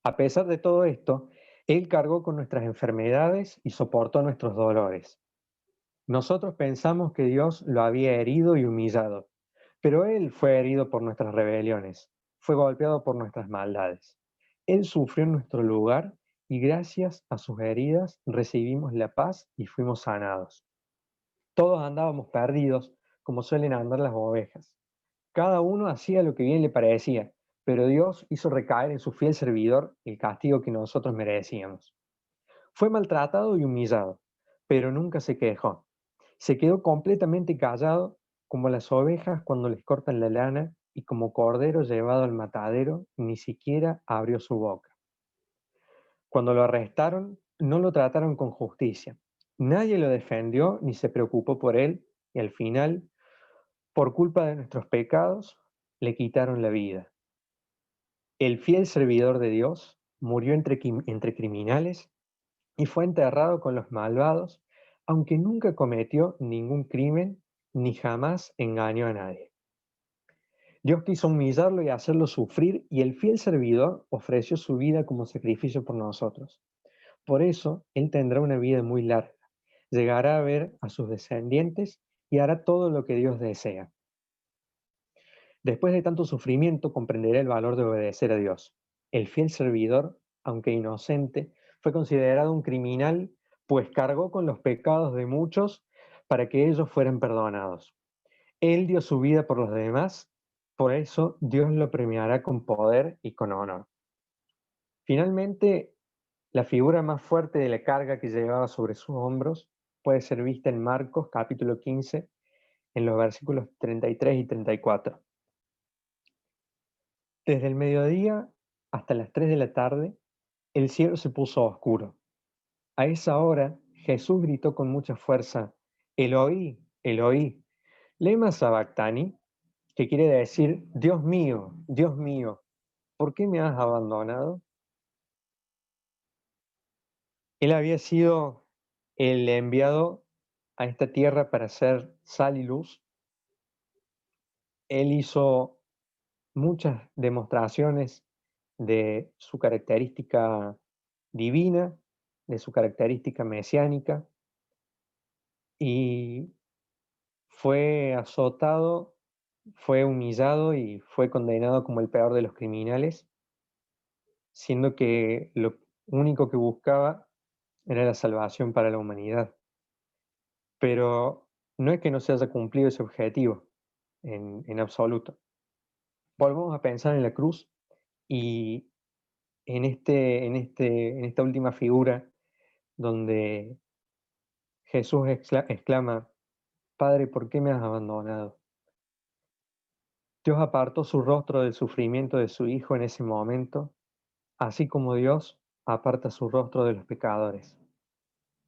A pesar de todo esto, Él cargó con nuestras enfermedades y soportó nuestros dolores. Nosotros pensamos que Dios lo había herido y humillado, pero Él fue herido por nuestras rebeliones, fue golpeado por nuestras maldades. Él sufrió en nuestro lugar y gracias a sus heridas recibimos la paz y fuimos sanados. Todos andábamos perdidos, como suelen andar las ovejas. Cada uno hacía lo que bien le parecía, pero Dios hizo recaer en su fiel servidor el castigo que nosotros merecíamos. Fue maltratado y humillado, pero nunca se quejó. Se quedó completamente callado, como las ovejas cuando les cortan la lana, y como cordero llevado al matadero, ni siquiera abrió su boca. Cuando lo arrestaron, no lo trataron con justicia. Nadie lo defendió ni se preocupó por él, y al final, por culpa de nuestros pecados, le quitaron la vida. El fiel servidor de Dios murió entre criminales y fue enterrado con los malvados, aunque nunca cometió ningún crimen ni jamás engañó a nadie. Dios quiso humillarlo y hacerlo sufrir, y el fiel servidor ofreció su vida como sacrificio por nosotros. Por eso, Él tendrá una vida muy larga, llegará a ver a sus descendientes y hará todo lo que Dios desea. Después de tanto sufrimiento, comprenderá el valor de obedecer a Dios. El fiel servidor, aunque inocente, fue considerado un criminal, pues cargó con los pecados de muchos para que ellos fueran perdonados. Él dio su vida por los demás, por eso Dios lo premiará con poder y con honor. Finalmente, la figura más fuerte de la carga que llevaba sobre sus hombros puede ser vista en Marcos capítulo 15, en los versículos 33 y 34. Desde el mediodía hasta las 3 de la tarde, el cielo se puso oscuro. A esa hora, Jesús gritó con mucha fuerza, Eloí, Eloí, lema sabactani, que quiere decir, Dios mío, ¿por qué me has abandonado? Él había sido el enviado a esta tierra para ser sal y luz. Él hizo muchas demostraciones de su característica divina, de su característica mesiánica, y fue azotado, fue humillado y fue condenado como el peor de los criminales, siendo que lo único que buscaba era la salvación para la humanidad. Pero no es que no se haya cumplido ese objetivo en absoluto. Volvemos a pensar en la cruz y en esta última figura donde Jesús exclama: Padre, ¿por qué me has abandonado? Dios apartó su rostro del sufrimiento de su Hijo en ese momento, así como Dios aparta su rostro de los pecadores.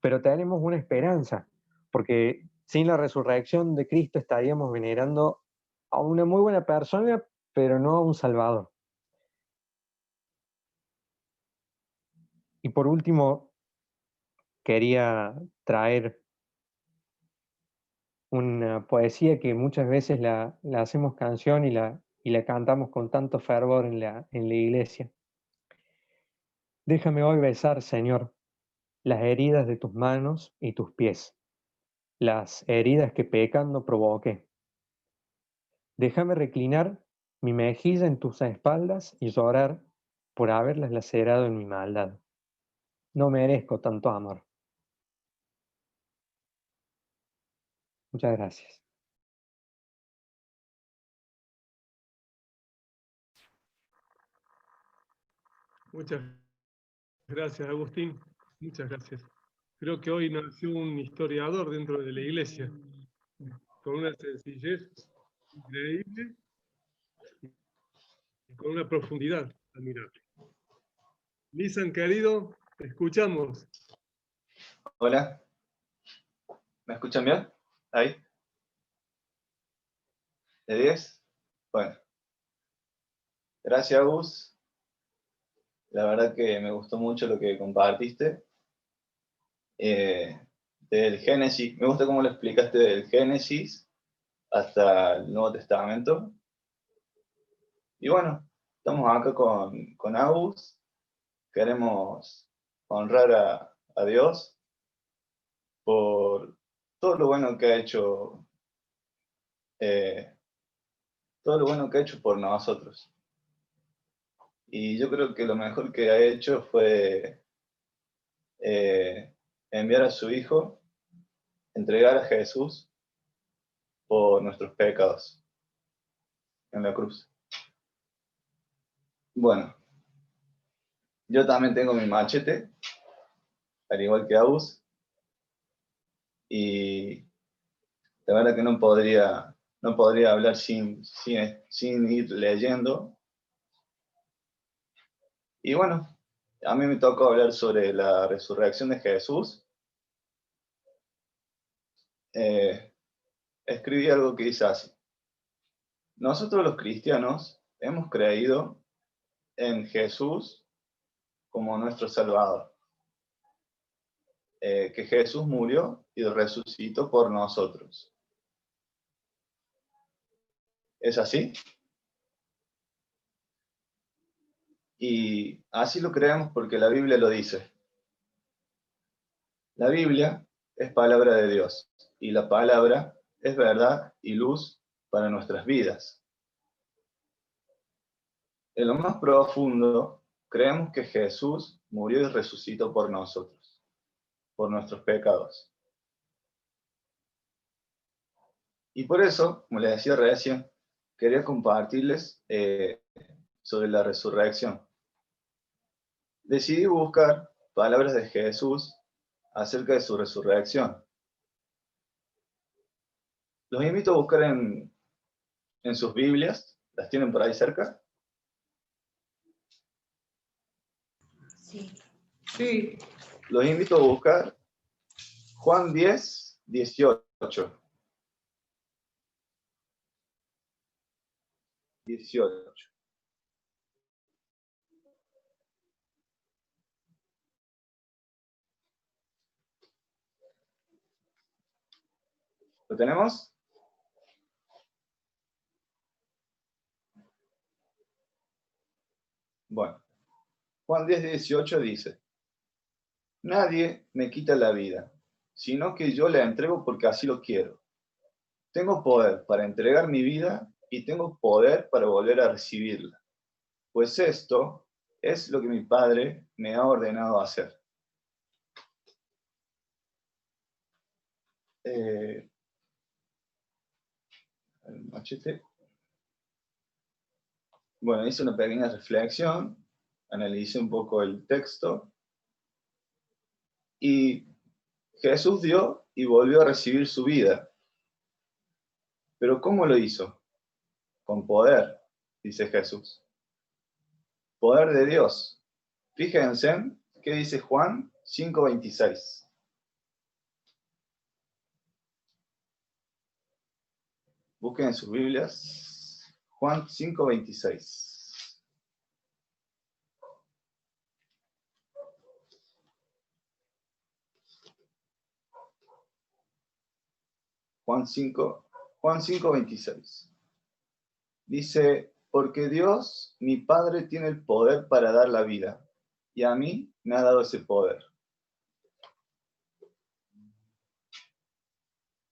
Pero tenemos una esperanza, porque sin la resurrección de Cristo estaríamos venerando a una muy buena persona, pero no a un Salvador. Y por último, quería traer una poesía que muchas veces la hacemos canción y la cantamos con tanto fervor en la iglesia. Déjame hoy besar, Señor, las heridas de tus manos y tus pies, las heridas que pecando provoqué. Déjame reclinar mi mejilla en tus espaldas y llorar por haberlas lacerado en mi maldad. No merezco tanto amor. Muchas gracias. Muchas gracias, Agustín. Muchas gracias. Creo que hoy nació un historiador dentro de la iglesia, con una sencillez increíble y con una profundidad admirable. Lisan, querido, te escuchamos. Hola, ¿me escuchan bien? ¿Ahí? ¿De 10? Bueno, gracias, Gus. La verdad que me gustó mucho lo que compartiste. Del Génesis, me gusta cómo lo explicaste del Génesis hasta el Nuevo Testamento. Y bueno, estamos acá con Agus. Queremos honrar a Dios por todo lo bueno que ha hecho, todo lo bueno que ha hecho por nosotros. Y yo creo que lo mejor que ha hecho fue enviar a su Hijo, entregar a Jesús por nuestros pecados en la cruz. Bueno, yo también tengo mi machete, al igual que Agus, y la verdad que no podría hablar sin ir leyendo. Y bueno, a mí me tocó hablar sobre la resurrección de Jesús. Escribí algo que dice así: nosotros los cristianos hemos creído en Jesús como nuestro Salvador, que Jesús murió y resucitó por nosotros. ¿Es así? Y así lo creemos porque la Biblia lo dice. La Biblia es palabra de Dios y la palabra es verdad y luz para nuestras vidas. En lo más profundo, creemos que Jesús murió y resucitó por nosotros, por nuestros pecados. Y por eso, como les decía recién, quería compartirles sobre la resurrección. Decidí buscar palabras de Jesús acerca de su resurrección. Los invito a buscar en sus Biblias. ¿Las tienen por ahí cerca? Sí. Sí. Los invito a buscar Juan 10, 18. 18. ¿Lo tenemos? Bueno, Juan 10:18 dice, nadie me quita la vida, sino que yo la entrego porque así lo quiero. Tengo poder para entregar mi vida y tengo poder para volver a recibirla. Pues esto es lo que mi Padre me ha ordenado hacer. El machete. Bueno, hice una pequeña reflexión, analicé un poco el texto y Jesús dio y volvió a recibir su vida. ¿Pero cómo lo hizo? Con poder, dice Jesús. Poder de Dios. Fíjense qué dice Juan 5:26. Busquen en sus Biblias Juan 5:26. Juan 5:26. Dice, porque Dios, mi Padre, tiene el poder para dar la vida, y a mí me ha dado ese poder.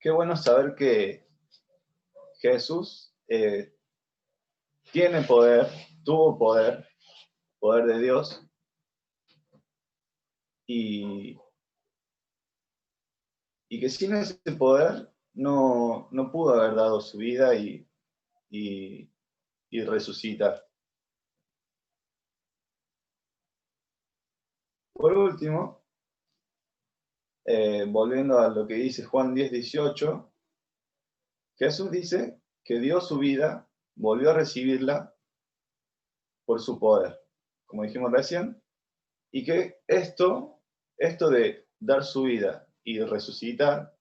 Qué bueno saber que Jesús tiene poder, tuvo poder de Dios, y que sin ese poder no pudo haber dado su vida y resucitar. Por último, volviendo a lo que dice Juan 10:18, Jesús dice que dio su vida, volvió a recibirla por su poder, como dijimos recién, y que esto de dar su vida y resucitar,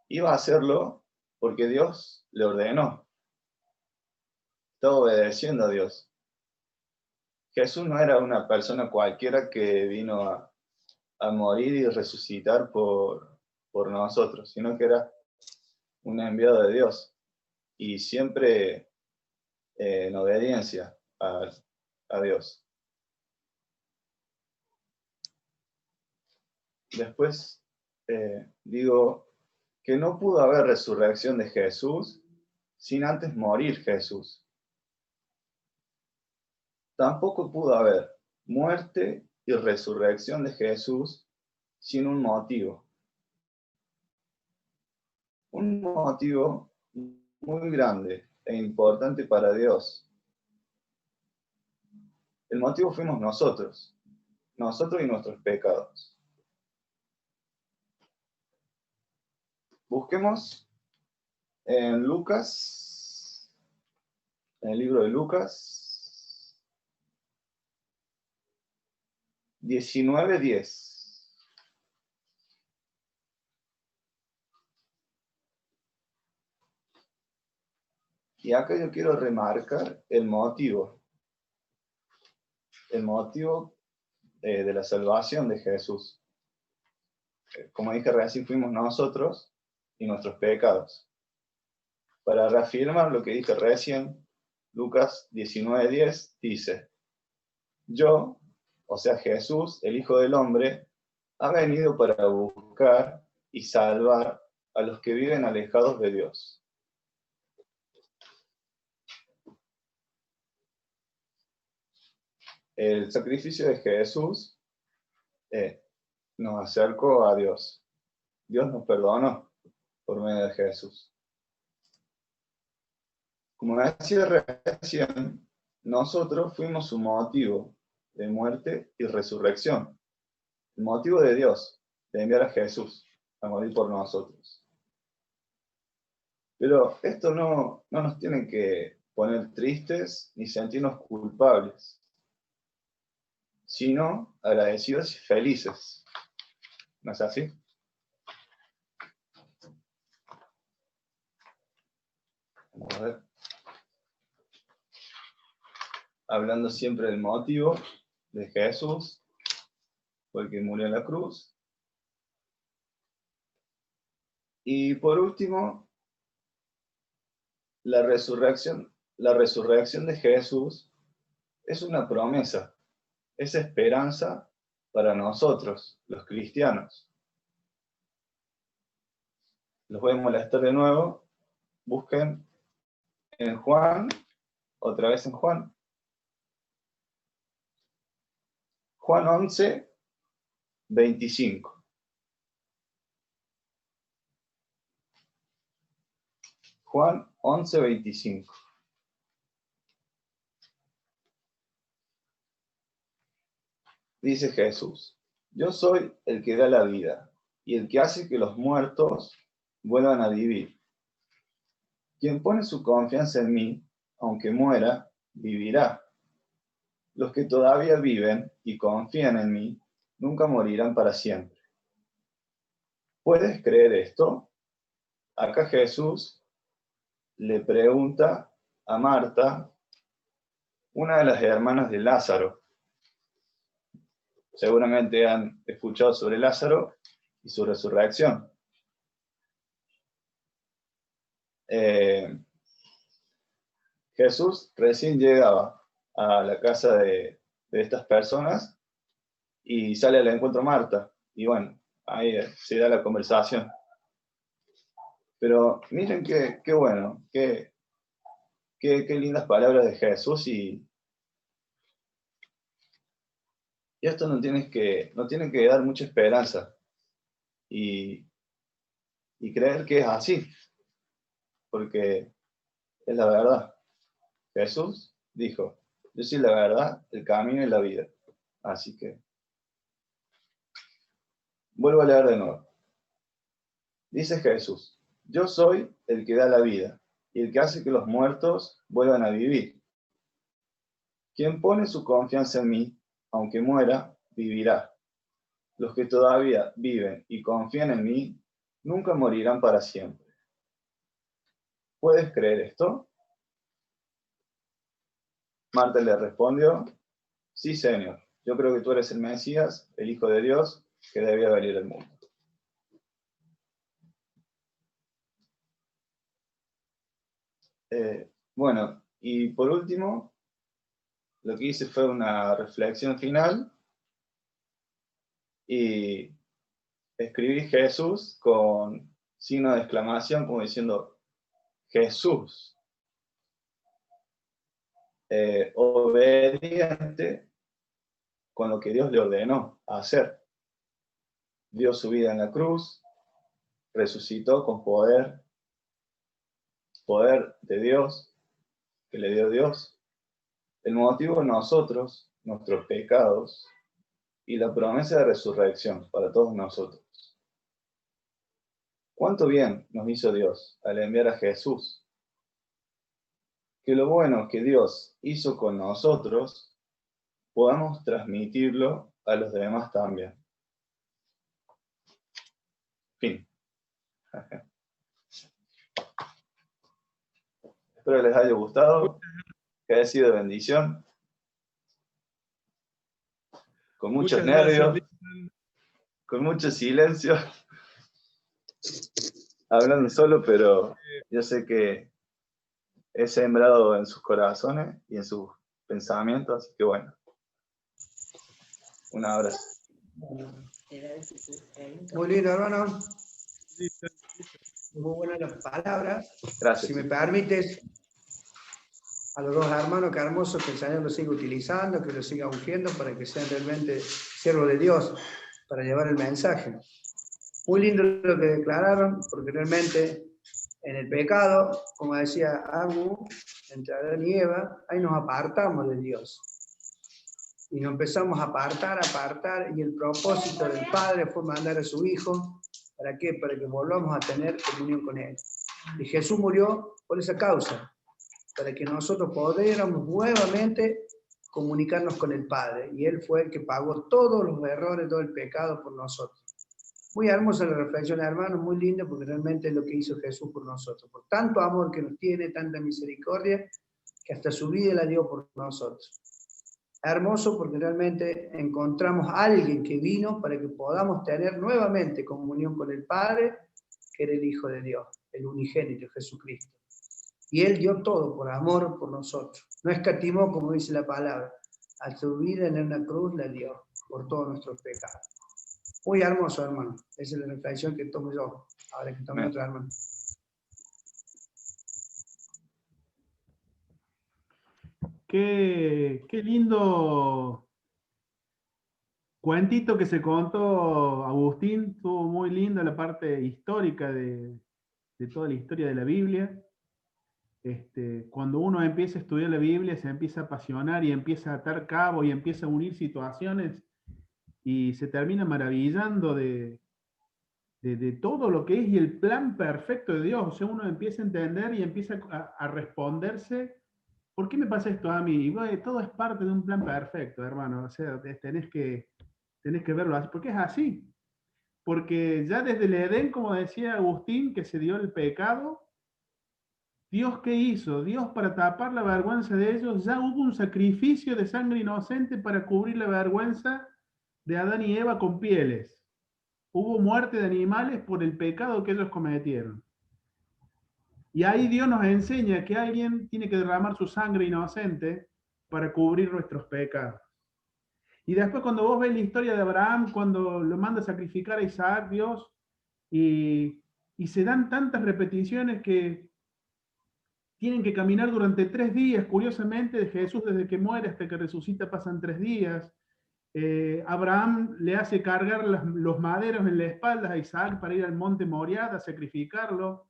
iba a hacerlo porque Dios le ordenó. Estaba obedeciendo a Dios. Jesús no era una persona cualquiera que vino a morir y resucitar por nosotros, sino que era un enviado de Dios y siempre en obediencia a Dios. Después digo que no pudo haber resurrección de Jesús sin antes morir Jesús. Tampoco pudo haber muerte y resurrección de Jesús sin un motivo. Un motivo muy grande e importante para Dios. El motivo fuimos nosotros y nuestros pecados. Busquemos en Lucas, en el libro de Lucas 19:10. Y acá yo quiero remarcar el motivo de la salvación de Jesús. Como dije recién, fuimos nosotros y nuestros pecados. Para reafirmar lo que dije recién, Lucas 19:10 dice, yo, o sea Jesús, el Hijo del Hombre, ha venido para buscar y salvar a los que viven alejados de Dios. El sacrificio de Jesús nos acercó a Dios. Dios nos perdonó por medio de Jesús. Como decía recién, nosotros fuimos su motivo de muerte y resurrección. El motivo de Dios de enviar a Jesús a morir por nosotros. Pero esto no nos tiene que poner tristes ni sentirnos culpables, sino agradecidos y felices. ¿No es así? Vamos a ver. Hablando siempre del motivo de Jesús, porque murió en la cruz. Y por último, la resurrección de Jesús es una promesa, es esperanza para nosotros, los cristianos. Los voy a molestar de nuevo. Busquen en Juan, otra vez en Juan. Juan 11, 25. Juan 11, 25. Dice Jesús: yo soy el que da la vida y el que hace que los muertos vuelvan a vivir. Quien pone su confianza en mí, aunque muera, vivirá. Los que todavía viven y confían en mí, nunca morirán para siempre. ¿Puedes creer esto? Acá Jesús le pregunta a Marta, una de las hermanas de Lázaro. Seguramente han escuchado sobre Lázaro y su resurrección. Jesús recién llegaba a la casa de estas personas y sale al encuentro Marta. Y bueno, ahí se da la conversación. Pero miren qué bueno, qué lindas palabras de Jesús, y esto no tiene que dar mucha esperanza y creer que es así, porque es la verdad. Jesús dijo: yo soy la verdad, el camino y la vida. Así que vuelvo a leer de nuevo. Dice Jesús: yo soy el que da la vida y el que hace que los muertos vuelvan a vivir. Quien pone su confianza en mí, aunque muera, vivirá. Los que todavía viven y confían en mí, nunca morirán para siempre. ¿Puedes creer esto? Marta le respondió: sí, Señor, yo creo que tú eres el Mesías, el Hijo de Dios, que debía venir al mundo. Bueno, y por último, lo que hice fue una reflexión final y escribí Jesús con signo de exclamación, como diciendo: Jesús, obediente con lo que Dios le ordenó hacer. Dio su vida en la cruz, resucitó con poder de Dios, que le dio Dios. El motivo de nosotros, nuestros pecados, y la promesa de resurrección para todos nosotros. ¿Cuánto bien nos hizo Dios al enviar a Jesús? Que lo bueno que Dios hizo con nosotros, podamos transmitirlo a los demás también. Fin. Espero que les haya gustado, que haya sido de bendición. Con muchos nervios, con mucho silencio, hablando solo, pero yo sé que he sembrado en sus corazones y en sus pensamientos, así que bueno, un abrazo. Muy lindo, hermano. Muy buenas las palabras. Gracias. Si me permites, a los dos hermanos, qué hermoso que el Señor los siga utilizando, que los siga ungiendo para que sean realmente siervos de Dios, para llevar el mensaje. Muy lindo lo que declararon, porque realmente en el pecado, como decía Agu, entre Adán y Eva, ahí nos apartamos de Dios. Y nos empezamos a apartar, y el propósito del Padre fue mandar a su Hijo. ¿Para qué? Para que volvamos a tener comunión con Él. Y Jesús murió por esa causa, para que nosotros pudiéramos nuevamente comunicarnos con el Padre. Y Él fue el que pagó todos los errores, todo el pecado por nosotros. Muy hermosa la reflexión, hermano, muy linda, porque realmente es lo que hizo Jesús por nosotros. Por tanto amor que nos tiene, tanta misericordia, que hasta su vida la dio por nosotros. Hermoso, porque realmente encontramos a alguien que vino para que podamos tener nuevamente comunión con el Padre, que era el Hijo de Dios, el unigénito Jesucristo. Y Él dio todo por amor por nosotros. No escatimó, como dice la palabra. A su vida en una cruz la dio por todos nuestros pecados. Muy hermoso, hermano. Esa es la reflexión que tomo yo, ahora que tomo otro hermano. Qué lindo cuentito que se contó Agustín. Estuvo muy linda la parte histórica de toda la historia de la Biblia. Cuando uno empieza a estudiar la Biblia, se empieza a apasionar y empieza a atar cabos y empieza a unir situaciones y se termina maravillando de todo lo que es y el plan perfecto de Dios. O sea, uno empieza a entender y empieza a responderse, ¿por qué me pasa esto a mí? Y bueno, todo es parte de un plan perfecto, hermano. O sea, tenés que verlo así, porque es así. Porque ya desde el Edén, como decía Agustín, que se dio el pecado, Dios, ¿qué hizo? Dios, para tapar la vergüenza de ellos, ya hubo un sacrificio de sangre inocente para cubrir la vergüenza de Adán y Eva con pieles. Hubo muerte de animales por el pecado que ellos cometieron. Y ahí Dios nos enseña que alguien tiene que derramar su sangre inocente para cubrir nuestros pecados. Y después cuando vos ves la historia de Abraham, cuando lo manda a sacrificar a Isaac, Dios, y se dan tantas repeticiones que tienen que caminar durante 3 días. Curiosamente, de Jesús desde que muere hasta que resucita pasan 3 días. Abraham le hace cargar los maderos en la espalda a Isaac para ir al monte Moriah a sacrificarlo,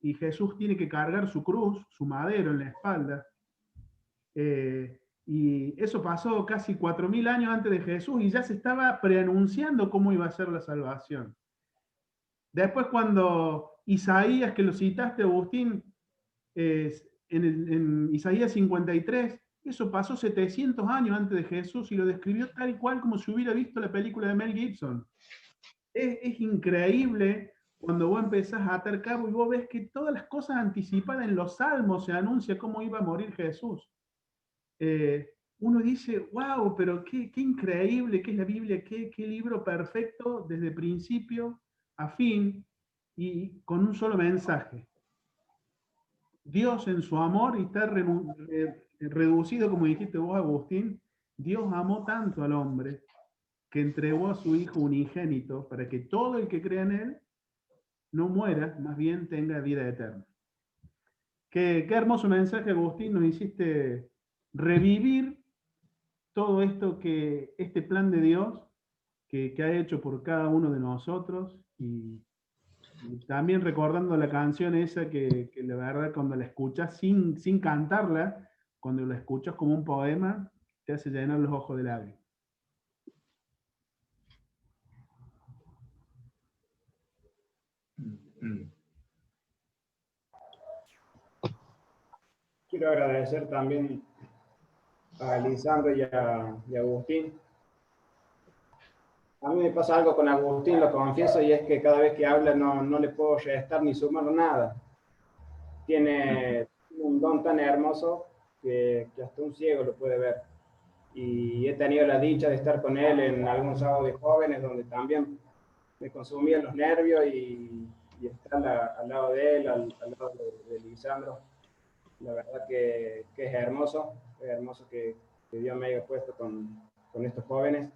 y Jesús tiene que cargar su cruz, su madero en la espalda. Y eso pasó casi 4000 años antes de Jesús y ya se estaba preanunciando cómo iba a ser la salvación. Después cuando Isaías, que lo citaste, Agustín, en Isaías 53, eso pasó 700 años antes de Jesús y lo describió tal cual como si hubiera visto la película de Mel Gibson. Es increíble cuando vos empezás a atar cabo y vos ves que todas las cosas anticipadas en los salmos se anuncia cómo iba a morir Jesús. Uno dice, wow, pero qué increíble que es la Biblia, qué libro perfecto desde principio a fin y con un solo mensaje. Dios en su amor, y está reducido, como dijiste vos, Agustín, Dios amó tanto al hombre que entregó a su Hijo unigénito para que todo el que crea en Él no muera, más bien tenga vida eterna. Qué hermoso mensaje, Agustín, nos hiciste revivir todo esto, este plan de Dios que ha hecho por cada uno de nosotros, y también recordando la canción esa que la verdad cuando la escuchas sin cantarla, cuando la escuchas como un poema, te hace llenar los ojos de lágrimas. Quiero agradecer también a Lisandro y a Agustín. A mí me pasa algo con Agustín, lo confieso, y es que cada vez que habla no le puedo restar ni sumar nada. Tiene un don tan hermoso que hasta un ciego lo puede ver. Y he tenido la dicha de estar con él en algunos sábados de jóvenes, donde también me consumían los nervios y estar al lado de él, al lado de Lisandro. La verdad que es hermoso que Dios me haya puesto con estos jóvenes.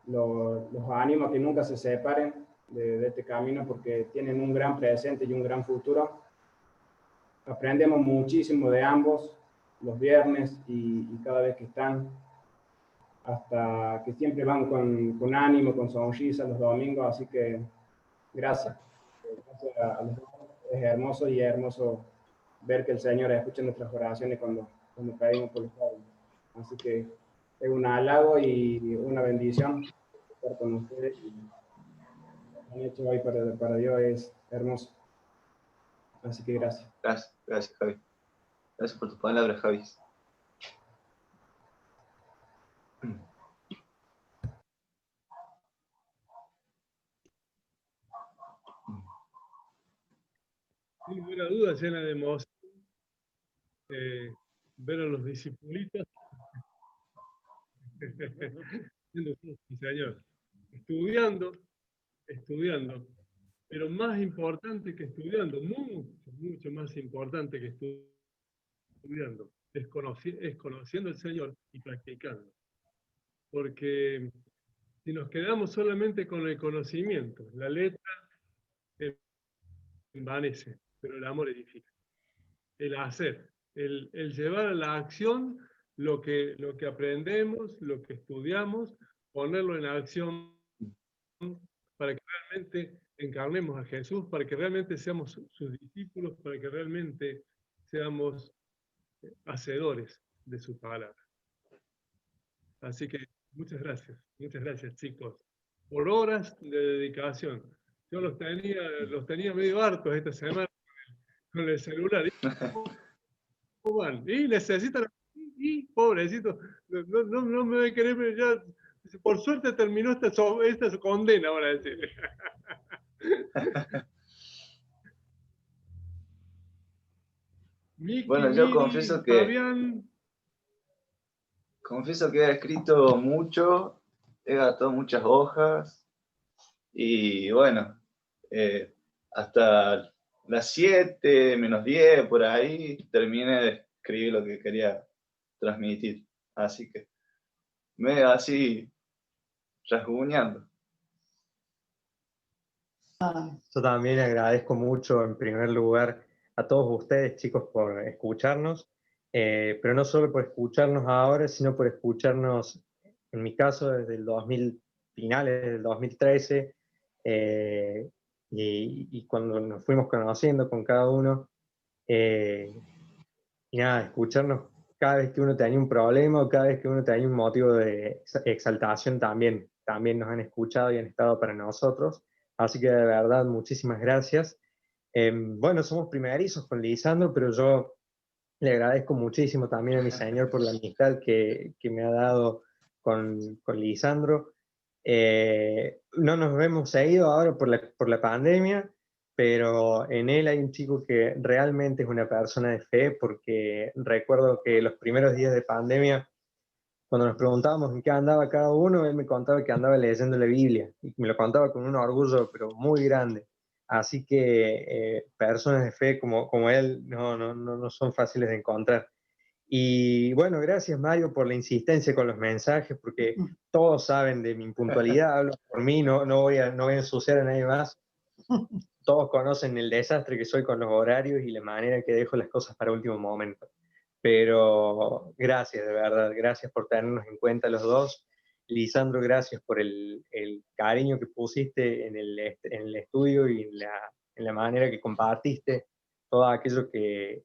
Los animo a que nunca se separen de este camino, porque tienen un gran presente y un gran futuro. Aprendemos muchísimo de ambos los viernes y cada vez que están, hasta que siempre van con ánimo, con sonrisa los domingos, así que gracias. Gracias a los dos. Es hermoso y es hermoso ver que el Señor escucha nuestras oraciones cuando pedimos por los jóvenes. Así que es un halago y una bendición estar con ustedes. Y lo que han hecho hoy para Dios es hermoso. Así que gracias. Gracias, Javi. Gracias por tus palabras, Javi. Sin ninguna duda, llena de emoción, ver a los discipulitos Señor, estudiando, pero más importante que estudiando, mucho más importante que estudiando, es conociendo al Señor y practicando. Porque si nos quedamos solamente con el conocimiento, la letra envanece, pero el amor edifica. El hacer, el llevar a la acción lo que aprendemos, lo que estudiamos, ponerlo en acción para que realmente encarnemos a Jesús, para que realmente seamos sus discípulos, para que realmente seamos hacedores de su palabra. Así que muchas gracias chicos, por horas de dedicación. Yo los tenía medio hartos esta semana con el celular. Y necesitan, y pobrecito, no me voy a querer ya. Por suerte terminó esta condena, van a decir. Miki, Bueno, yo Miri, confieso que Fabián. he escrito mucho, he gastado muchas hojas y bueno, hasta las 7 menos 10 por ahí terminé de escribir lo que quería transmitir. Así que me así rasguñando. Yo también agradezco mucho, en primer lugar, a todos ustedes, chicos, por escucharnos, pero no solo por escucharnos ahora, sino por escucharnos, en mi caso, desde el finales del 2013, y cuando nos fuimos conociendo con cada uno, y nada, escucharnos cada vez que uno tenía un problema o cada vez que uno tenía un motivo de exaltación también nos han escuchado y han estado para nosotros. Así que de verdad, muchísimas gracias. Bueno, somos primerizos con Lisandro, pero yo le agradezco muchísimo también a mi Señor por la amistad que me ha dado con Lisandro. No nos hemos seguido ahora por la pandemia, pero en él hay un chico que realmente es una persona de fe, porque recuerdo que los primeros días de pandemia, cuando nos preguntábamos en qué andaba cada uno, él me contaba que andaba leyendo la Biblia, y me lo contaba con un orgullo, pero muy grande. Así que personas de fe como él no son fáciles de encontrar. Y bueno, gracias Mario por la insistencia con los mensajes, porque todos saben de mi impuntualidad, hablo por mí, no voy a ensuciar a nadie más. Todos conocen el desastre que soy con los horarios y la manera que dejo las cosas para último momento. Pero gracias, de verdad, gracias por tenernos en cuenta los dos. Lisandro, gracias por el cariño que pusiste en el estudio y en la manera que compartiste todo aquello que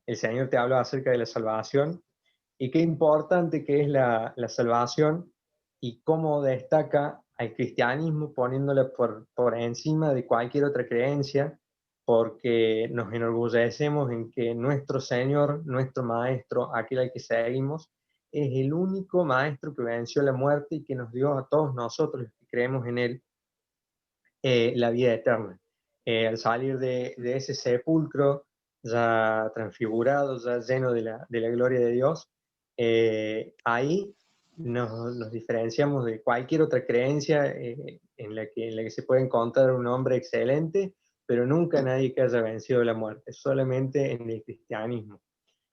el Señor te habló acerca de la salvación, y qué importante que es la salvación y cómo destaca al cristianismo poniéndole por encima de cualquier otra creencia, porque nos enorgullecemos en que nuestro Señor, nuestro Maestro, aquel al que seguimos, es el único Maestro que venció la muerte y que nos dio a todos nosotros los que creemos en Él la vida eterna. Al salir de ese sepulcro, ya transfigurado, ya lleno de la gloria de Dios, ahí nos diferenciamos de cualquier otra creencia en la que se puede encontrar un hombre excelente, pero nunca nadie que haya vencido la muerte, solamente en el cristianismo.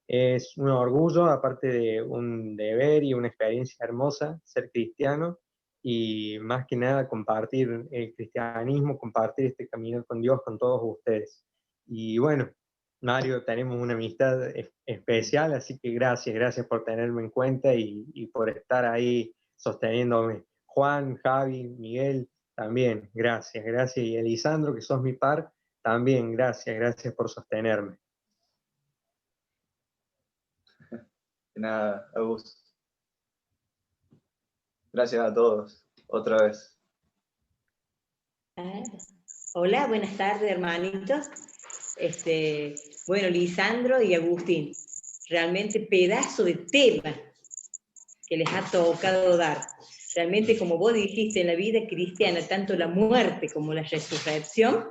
Es un orgullo, aparte de un deber y una experiencia hermosa, ser cristiano, y más que nada compartir el cristianismo, compartir este camino con Dios, con todos ustedes. Y bueno, Mario, tenemos una amistad especial, así que gracias por tenerme en cuenta y por estar ahí sosteniéndome. Juan, Javi, Miguel, también, gracias. Y Elisandro, que sos mi par, también, gracias por sostenerme. Nada, Augusto. Gracias a todos, otra vez. Hola, buenas tardes, hermanitos. Bueno, Lisandro y Agustín, realmente pedazo de tema que les ha tocado dar. Realmente, como vos dijiste, en la vida cristiana, tanto la muerte como la resurrección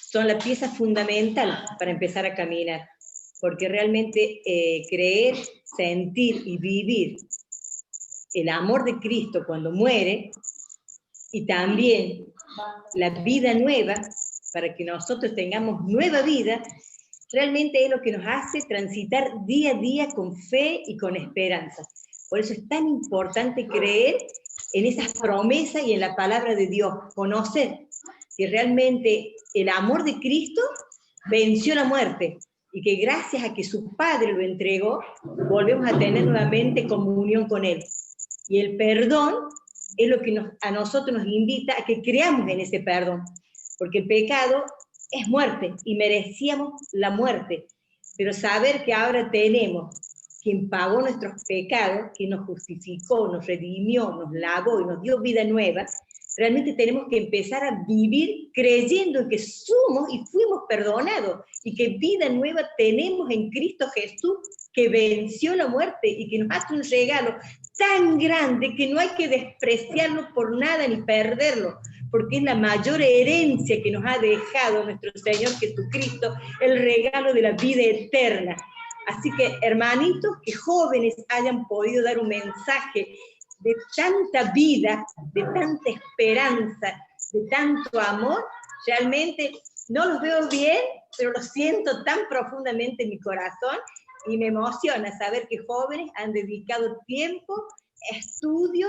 son la pieza fundamental para empezar a caminar, porque realmente creer, sentir y vivir el amor de Cristo cuando muere, y también la vida nueva, para que nosotros tengamos nueva vida, realmente es lo que nos hace transitar día a día con fe y con esperanza. Por eso es tan importante creer en esas promesas y en la palabra de Dios, conocer que realmente el amor de Cristo venció la muerte y que gracias a que su Padre lo entregó, volvemos a tener nuevamente comunión con Él. Y el perdón es lo que a nosotros nos invita a que creamos en ese perdón, porque el pecado es muerte y merecíamos la muerte, pero saber que ahora tenemos quien pagó nuestros pecados, quien nos justificó, nos redimió, nos lavó y nos dio vida nueva, realmente tenemos que empezar a vivir creyendo en que somos y fuimos perdonados y que vida nueva tenemos en Cristo Jesús, que venció la muerte y que nos hace un regalo tan grande que no hay que despreciarlo por nada ni perderlo, porque es la mayor herencia que nos ha dejado nuestro Señor Jesucristo, el regalo de la vida eterna. Así que, hermanitos, que jóvenes hayan podido dar un mensaje de tanta vida, de tanta esperanza, de tanto amor, realmente no los veo bien, pero los siento tan profundamente en mi corazón y me emociona saber que jóvenes han dedicado tiempo, estudio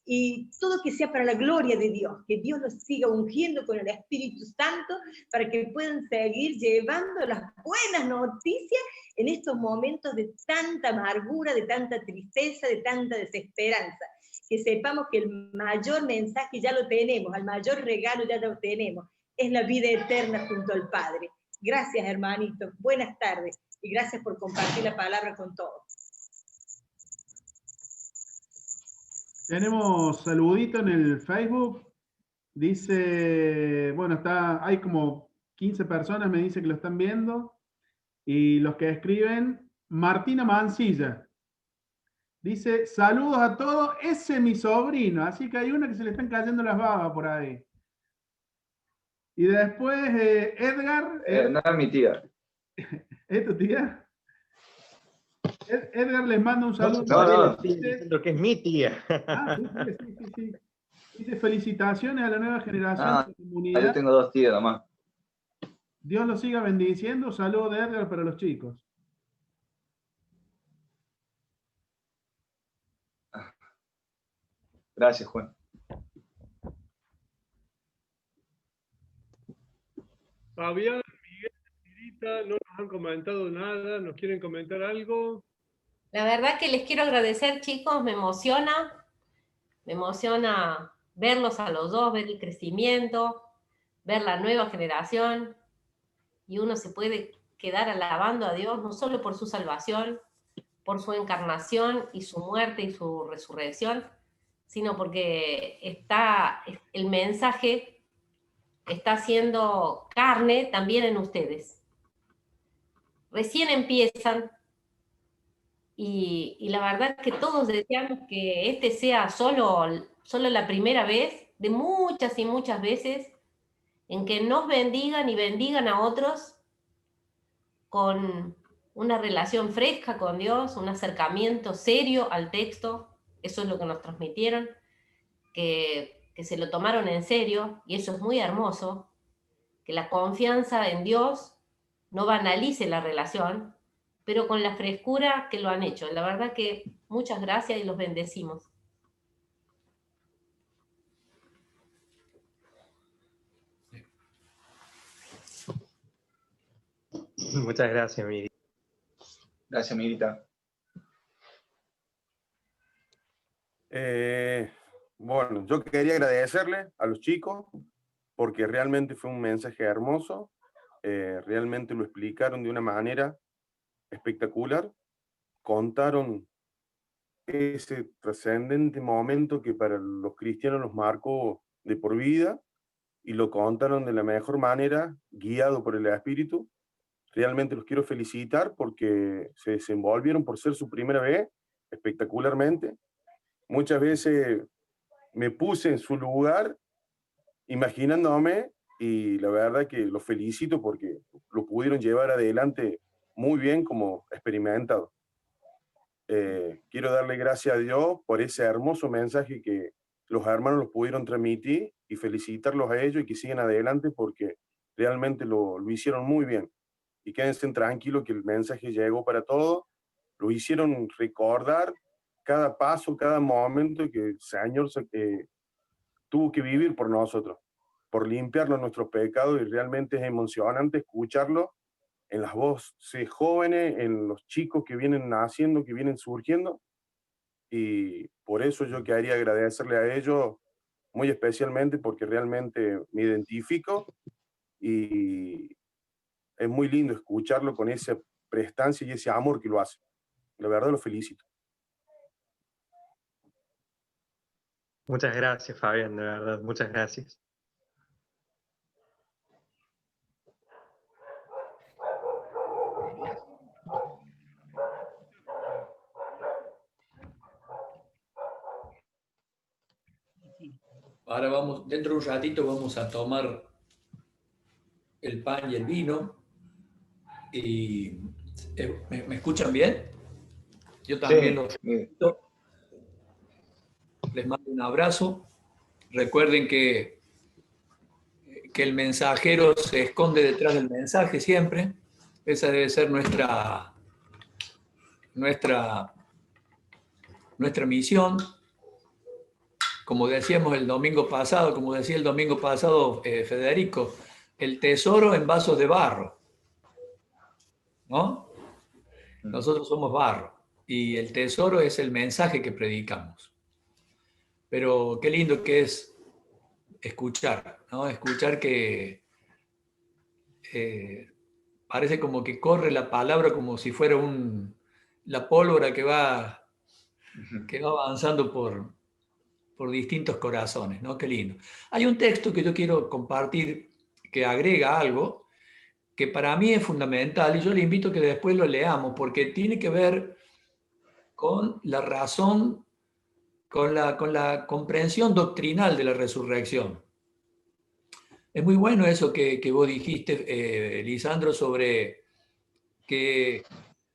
y todo que sea para la gloria de Dios, que Dios los siga ungiendo con el Espíritu Santo para que puedan seguir llevando las buenas noticias en estos momentos de tanta amargura, de tanta tristeza, de tanta desesperanza. Que sepamos que el mayor mensaje ya lo tenemos, el mayor regalo ya lo tenemos, es la vida eterna junto al Padre. Gracias, hermanitos, buenas tardes y gracias por compartir la palabra con todos. Tenemos saludito en el Facebook. Dice, bueno, hay como 15 personas, me dice que lo están viendo. Y los que escriben, Martina Mancilla. Dice, saludos a todos, ese es mi sobrino. Así que hay uno que se le están cayendo las babas por ahí. Y después, Edgar. No es mi tía. ¿Es tu tía? Edgar les manda un saludo. No, diciendo que es mi tía. Ah, sí. Dice, felicitaciones a la nueva generación de la comunidad. Yo tengo 2 tías nomás. Dios los siga bendiciendo. Saludo de Edgar para los chicos. Gracias, Juan. Fabián, Miguel, Mirita, no nos han comentado nada, ¿nos quieren comentar algo? La verdad que les quiero agradecer, chicos, me emociona verlos a los dos, ver el crecimiento, ver la nueva generación, y uno se puede quedar alabando a Dios, no solo por su salvación, por su encarnación y su muerte y su resurrección, sino porque el mensaje está haciendo carne también en ustedes. Recién empiezan, y la verdad que todos deseamos que este sea solo la primera vez de muchas y muchas veces en que nos bendigan y bendigan a otros con una relación fresca con Dios, un acercamiento serio al texto. Eso es lo que nos transmitieron, que se lo tomaron en serio, y eso es muy hermoso, que la confianza en Dios no banalice la relación, pero con la frescura que lo han hecho. La verdad que muchas gracias y los bendecimos. Muchas gracias, Miri. Gracias, Mirita. Bueno, yo quería agradecerle a los chicos porque realmente fue un mensaje hermoso. Realmente lo explicaron de una manera espectacular. Contaron ese trascendente momento que para los cristianos los marcó de por vida y lo contaron de la mejor manera, guiado por el Espíritu. Realmente los quiero felicitar porque se desenvolvieron por ser su primera vez espectacularmente. Muchas veces me puse en su lugar imaginándome, y la verdad que los felicito porque lo pudieron llevar adelante muy bien como experimentados. Quiero darle gracias a Dios por ese hermoso mensaje que los hermanos los pudieron transmitir y felicitarlos a ellos y que sigan adelante porque realmente lo hicieron muy bien. y quédense tranquilos que el mensaje llegó para todos. Lo hicieron recordar cada paso, cada momento que el Señor tuvo que vivir por nosotros, por limpiarnos nuestros pecados, y realmente es emocionante escucharlo en las voces jóvenes, en los chicos que vienen naciendo, que vienen surgiendo, y por eso yo quería agradecerle a ellos muy especialmente, porque realmente me identifico y es muy lindo escucharlo con esa prestancia y ese amor que lo hace. La verdad lo felicito. Muchas gracias, Fabián, de verdad, muchas gracias. Ahora vamos, dentro de un ratito vamos a tomar el pan y el vino. Y, ¿me escuchan bien? Yo también los felicito. Les mando un abrazo. Recuerden que el mensajero se esconde detrás del mensaje siempre. Esa debe ser nuestra misión. Como decíamos el domingo pasado, como decía el domingo pasado Federico, el tesoro en vasos de barro, ¿no? Nosotros somos barro y el tesoro es el mensaje que predicamos. Pero qué lindo que es escuchar, ¿no? Escuchar que parece como que corre la palabra como si fuera la pólvora que va avanzando por distintos corazones, ¿no? Qué lindo. Hay un texto que yo quiero compartir que agrega algo que para mí es fundamental y yo le invito a que después lo leamos porque tiene que ver con la razón, con la comprensión doctrinal de la resurrección. Es muy bueno eso que vos dijiste, Lisandro, sobre que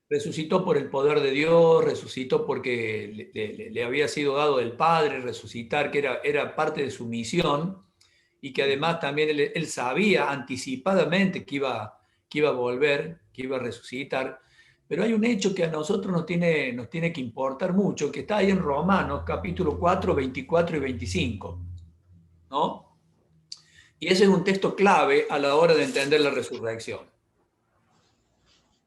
resucitó por el poder de Dios, resucitó porque le había sido dado del Padre resucitar, que era parte de su misión, y que además también él sabía anticipadamente que iba a volver, que iba a resucitar. Pero hay un hecho que a nosotros nos tiene que importar mucho, que está ahí en Romanos, capítulo 4, 24 y 25, ¿no? Y ese es un texto clave a la hora de entender la resurrección.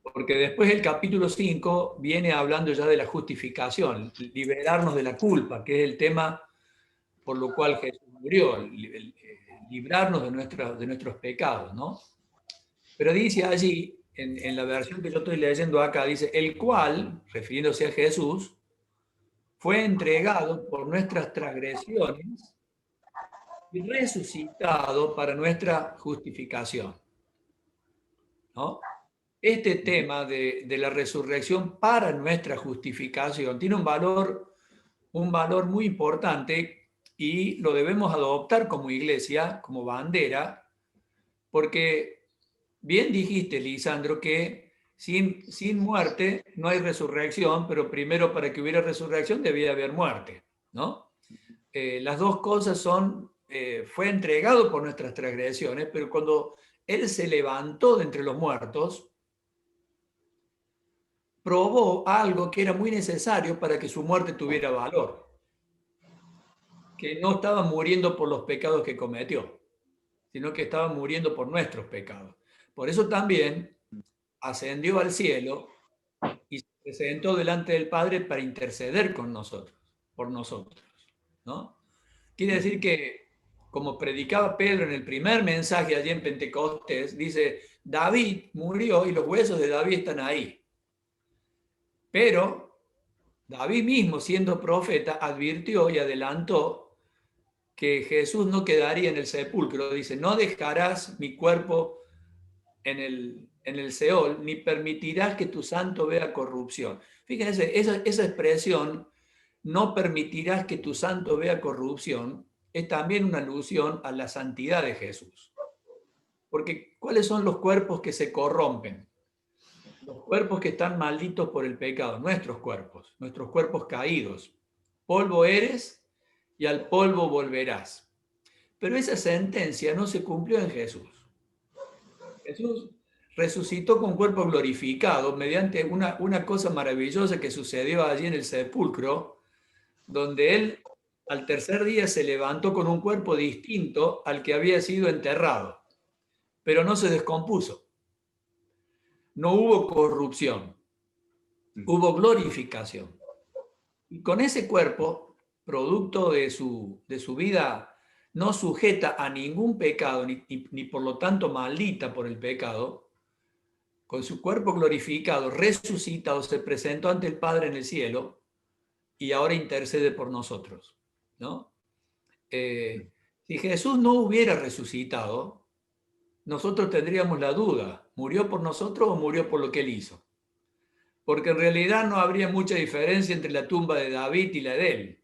Porque después el capítulo 5 viene hablando ya de la justificación, liberarnos de la culpa, que es el tema por lo cual Jesús murió, librarnos de nuestros pecados, ¿no? Pero dice allí, en la versión que yo estoy leyendo acá, dice, el cual, refiriéndose a Jesús, fue entregado por nuestras transgresiones y resucitado para nuestra justificación, ¿no? Este tema de la resurrección para nuestra justificación tiene un valor muy importante y lo debemos adoptar como iglesia, como bandera, porque bien dijiste, Lisandro, que sin muerte no hay resurrección, pero primero para que hubiera resurrección debía haber muerte, ¿no? Las dos cosas son, fue entregado por nuestras transgresiones, pero cuando Él se levantó de entre los muertos, probó algo que era muy necesario para que su muerte tuviera valor, que no estaba muriendo por los pecados que cometió, sino que estaba muriendo por nuestros pecados. Por eso también ascendió al cielo y se presentó delante del Padre para interceder con nosotros, por nosotros, ¿no? Quiere decir que, como predicaba Pedro en el primer mensaje allí en Pentecostés, dice, David murió y los huesos de David están ahí. Pero David mismo, siendo profeta, advirtió y adelantó que Jesús no quedaría en el sepulcro. Dice, no dejarás mi cuerpo en el Seol, ni permitirás que tu santo vea corrupción. Fíjense, esa expresión, no permitirás que tu santo vea corrupción, es también una alusión a la santidad de Jesús. Porque, ¿cuáles son los cuerpos que se corrompen? Los cuerpos que están malditos por el pecado, nuestros cuerpos caídos. Polvo eres y al polvo volverás. Pero esa sentencia no se cumplió en Jesús. Jesús resucitó con cuerpo glorificado mediante una cosa maravillosa que sucedió allí en el sepulcro, donde él al tercer día se levantó con un cuerpo distinto al que había sido enterrado, pero no se descompuso. No hubo corrupción, hubo glorificación. Y con ese cuerpo, producto de su vida no sujeta a ningún pecado, ni por lo tanto maldita por el pecado, con su cuerpo glorificado, resucitado, se presentó ante el Padre en el cielo y ahora intercede por nosotros, ¿no? Si Jesús no hubiera resucitado, nosotros tendríamos la duda, ¿murió por nosotros o murió por lo que él hizo? Porque en realidad no habría mucha diferencia entre la tumba de David y la de él.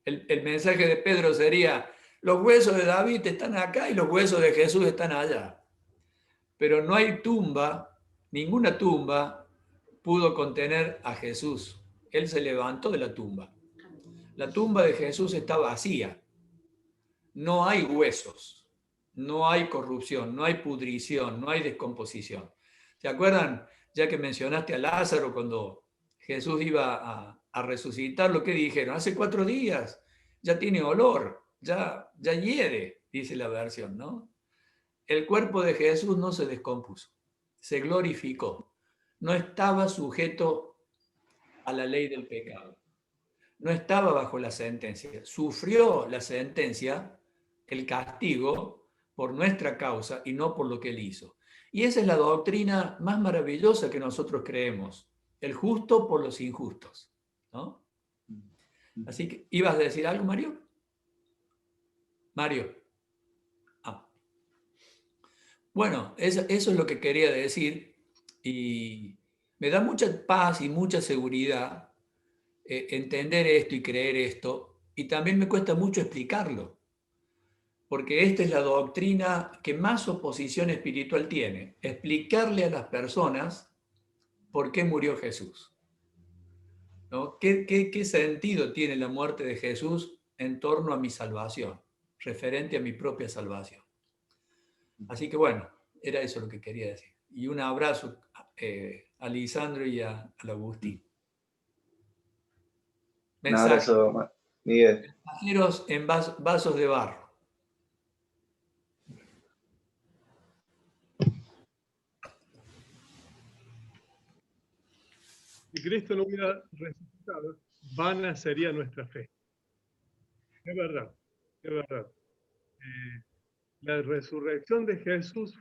El mensaje de Pedro sería, los huesos de David están acá y los huesos de Jesús están allá. Pero no hay tumba, ninguna tumba pudo contener a Jesús. Él se levantó de la tumba. La tumba de Jesús está vacía. No hay huesos, no hay corrupción, no hay pudrición, no hay descomposición. ¿Se acuerdan? Ya que mencionaste a Lázaro cuando Jesús iba a resucitar, lo que dijeron, hace 4 días, ya tiene olor, ya hiede, dice la versión, ¿no? El cuerpo de Jesús no se descompuso, se glorificó. No estaba sujeto a la ley del pecado. No estaba bajo la sentencia. Sufrió la sentencia, el castigo, por nuestra causa y no por lo que él hizo. Y esa es la doctrina más maravillosa que nosotros creemos. El justo por los injustos, ¿no? Así que, ¿ibas a decir algo, Mario? Mario. Bueno, eso es lo que quería decir y me da mucha paz y mucha seguridad entender esto y creer esto, y también me cuesta mucho explicarlo, porque esta es la doctrina que más oposición espiritual tiene, explicarle a las personas por qué murió Jesús, ¿no? ¿Qué sentido tiene la muerte de Jesús en torno a mi salvación, referente a mi propia salvación? Así que bueno, era eso lo que quería decir. Y un abrazo a Lisandro y al Agustín. Un abrazo, Miguel. Mensajeros en vasos de barro. Si Cristo no hubiera resucitado, vana sería nuestra fe. Es verdad, es verdad. La resurrección de Jesús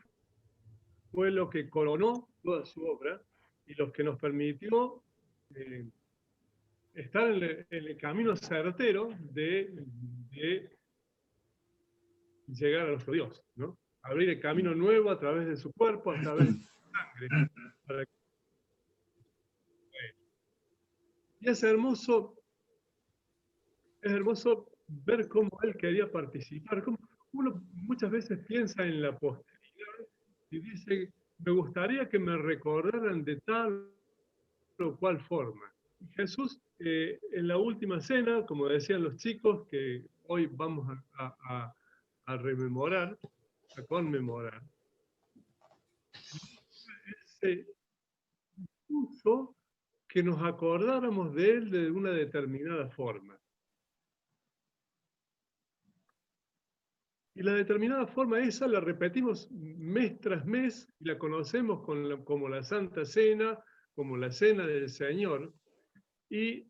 fue lo que coronó toda su obra y lo que nos permitió estar en el camino certero de llegar a nuestro Dios, ¿no? Abrir el camino nuevo a través de su cuerpo, a través de su sangre. Y es hermoso ver cómo él quería participar. Cómo uno muchas veces piensa en la posteridad y dice, me gustaría que me recordaran de tal o cual forma. Y Jesús, en la última cena, como decían los chicos, que hoy vamos a rememorar, a conmemorar, se puso que nos acordáramos de él de una determinada forma. Y la determinada forma esa la repetimos mes tras mes y la conocemos como la Santa Cena, como la Cena del Señor. Y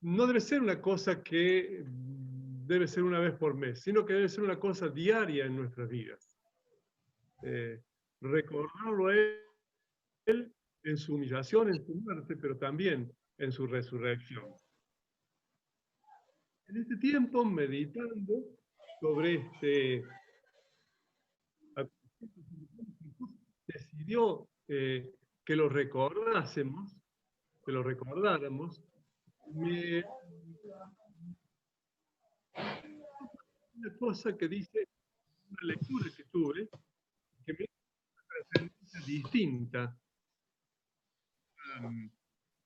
no debe ser una cosa que debe ser una vez por mes, sino que debe ser una cosa diaria en nuestras vidas. Recordarlo a él en su humillación, en su muerte, pero también en su resurrección. En este tiempo, meditando sobre decidió que lo recordáramos, una cosa que dice, una lectura que tuve, que me hizo una trascendencia distinta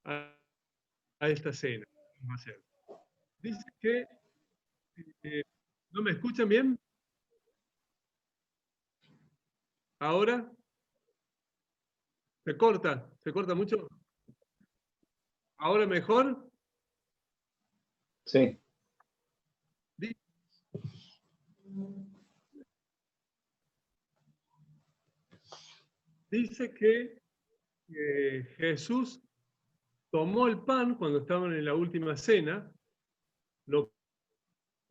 a esta cena. Vamos a hacer. Dice que, ¿no me escuchan bien? ¿Ahora? ¿Se corta mucho? ¿Ahora mejor? Sí. Dice que Jesús tomó el pan cuando estaban en la última cena, lo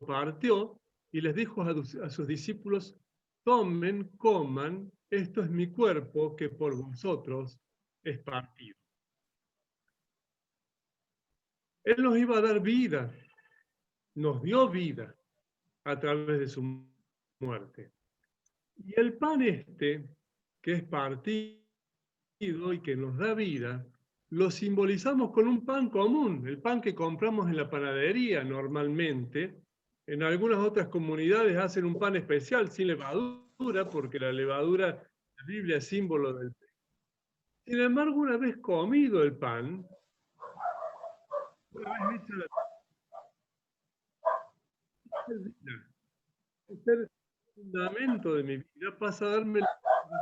partió y les dijo a sus discípulos: tomen, coman, esto es mi cuerpo que por vosotros es partido. Él nos iba a dar vida, nos dio vida a través de su muerte. Y el pan este, que es partido y que nos da vida, lo simbolizamos con un pan común, el pan que compramos en la panadería normalmente. En algunas otras comunidades hacen un pan especial sin levadura, porque la levadura, la Biblia es símbolo del pan. Sin embargo, una vez comido el pan, una vez hecha el fundamento de mi vida, pasa a darme la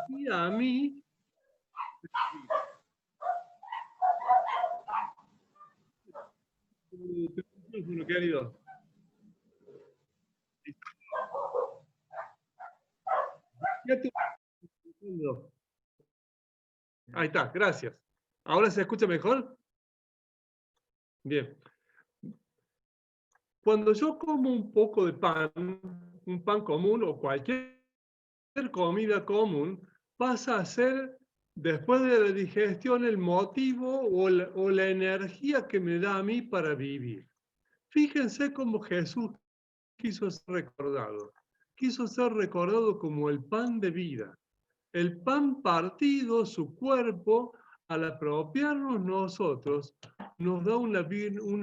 energía a mí. Querido. Ahí está, gracias. ¿Ahora se escucha mejor? Bien. Cuando yo como un poco de pan, un pan común o cualquier comida común, pasa a ser, después de la digestión, el motivo o la energía que me da a mí para vivir. Fíjense cómo Jesús quiso ser recordado. Quiso ser recordado como el pan de vida. El pan partido, su cuerpo, al apropiarnos nosotros, nos da una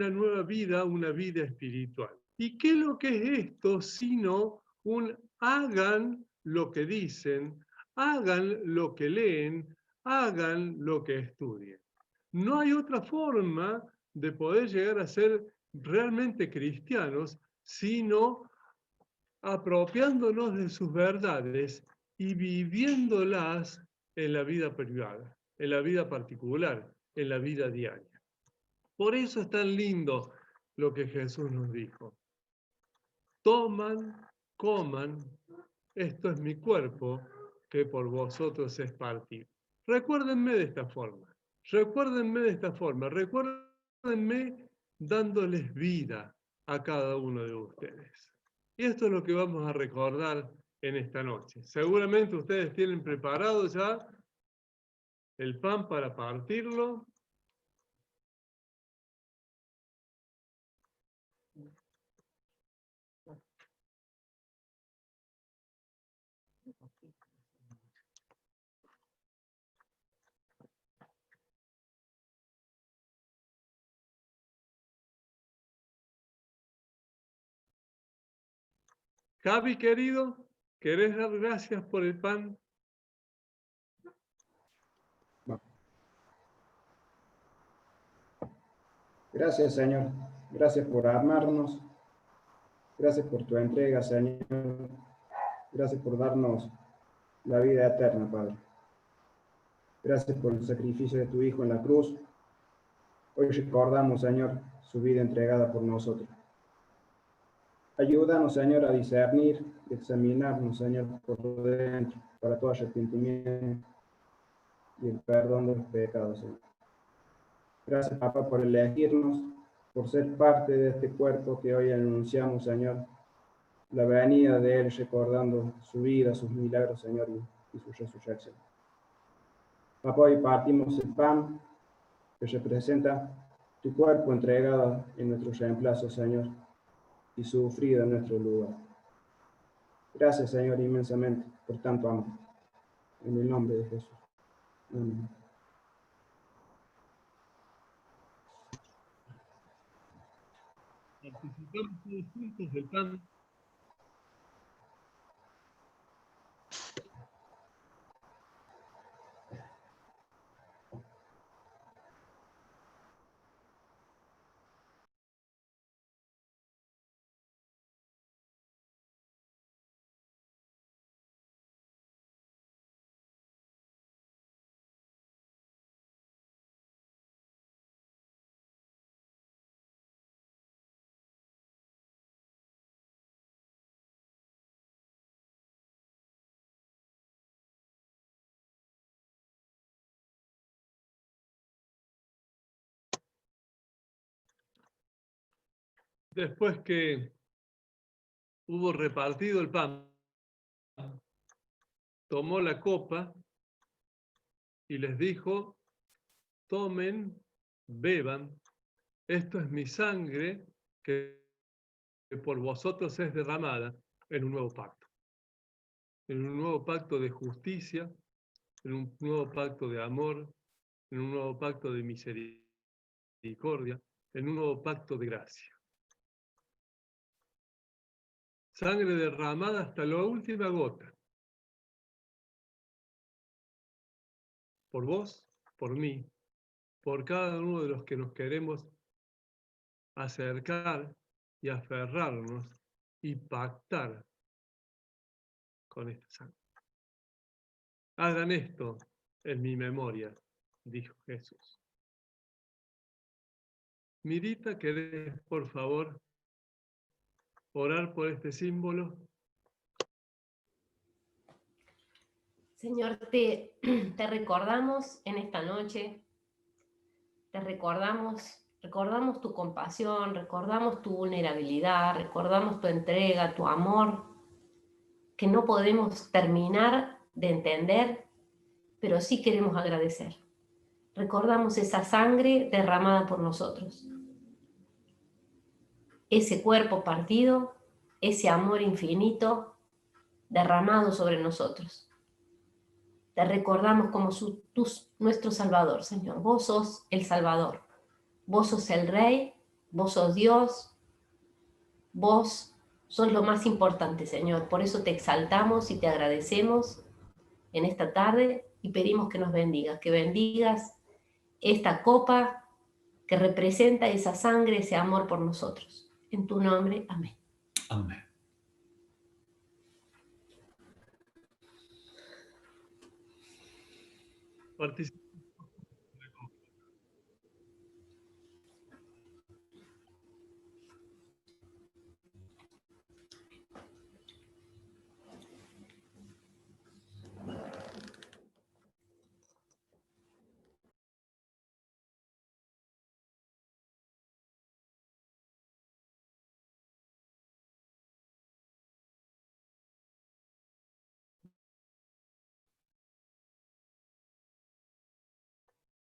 nueva vida, una vida espiritual. ¿Y qué es lo que es esto sino un hagan lo que dicen, hagan lo que leen, hagan lo que estudien? No hay otra forma de poder llegar a ser realmente cristianos sino apropiándonos de sus verdades y viviéndolas en la vida privada, en la vida particular, en la vida diaria. Por eso es tan lindo lo que Jesús nos dijo. Toman, coman, esto es mi cuerpo que por vosotros es partido. Recuérdenme de esta forma, recuérdenme dándoles vida a cada uno de ustedes. Y esto es lo que vamos a recordar en esta noche. Seguramente ustedes tienen preparado ya el pan para partirlo. Javi, querido, ¿querés dar gracias por el pan? Gracias, Señor. Gracias por amarnos. Gracias por tu entrega, Señor. Gracias por darnos la vida eterna, Padre. Gracias por el sacrificio de tu Hijo en la cruz. Hoy recordamos, Señor, su vida entregada por nosotros. Ayúdanos, Señor, a discernir, examinarnos, Señor, por dentro, para todo arrepentimiento y el perdón de los pecados, Señor. Gracias, Papá, por elegirnos, por ser parte de este cuerpo que hoy anunciamos, Señor, la venida de Él, recordando su vida, sus milagros, Señor, y su resurrección. Papá, hoy partimos el pan que representa tu cuerpo entregado en nuestro reemplazo, Señor, y sufrido en nuestro lugar. Gracias, Señor, inmensamente por tanto amor. En el nombre de Jesús. Amén. Participamos todos juntos del pan. Después que hubo repartido el pan, tomó la copa y les dijo: tomen, beban, esto es mi sangre que por vosotros es derramada en un nuevo pacto. En un nuevo pacto de justicia, en un nuevo pacto de amor, en un nuevo pacto de misericordia, en un nuevo pacto de gracia. Sangre derramada hasta la última gota. Por vos, por mí, por cada uno de los que nos queremos acercar y aferrarnos y pactar con esta sangre. Hagan esto en mi memoria, dijo Jesús. Mirita, ¿querés, por favor, orar por este símbolo? Señor, te recordamos en esta noche, te recordamos tu compasión, recordamos tu vulnerabilidad, recordamos tu entrega, tu amor, que no podemos terminar de entender, pero sí queremos agradecer. Recordamos esa sangre derramada por nosotros, ese cuerpo partido, ese amor infinito derramado sobre nosotros. Te recordamos como nuestro Salvador, Señor. Vos sos el Salvador. Vos sos el Rey, vos sos Dios, vos sos lo más importante, Señor. Por eso te exaltamos y te agradecemos en esta tarde y pedimos que nos bendigas, que bendigas esta copa que representa esa sangre, ese amor por nosotros. En tu nombre, amén. Amén.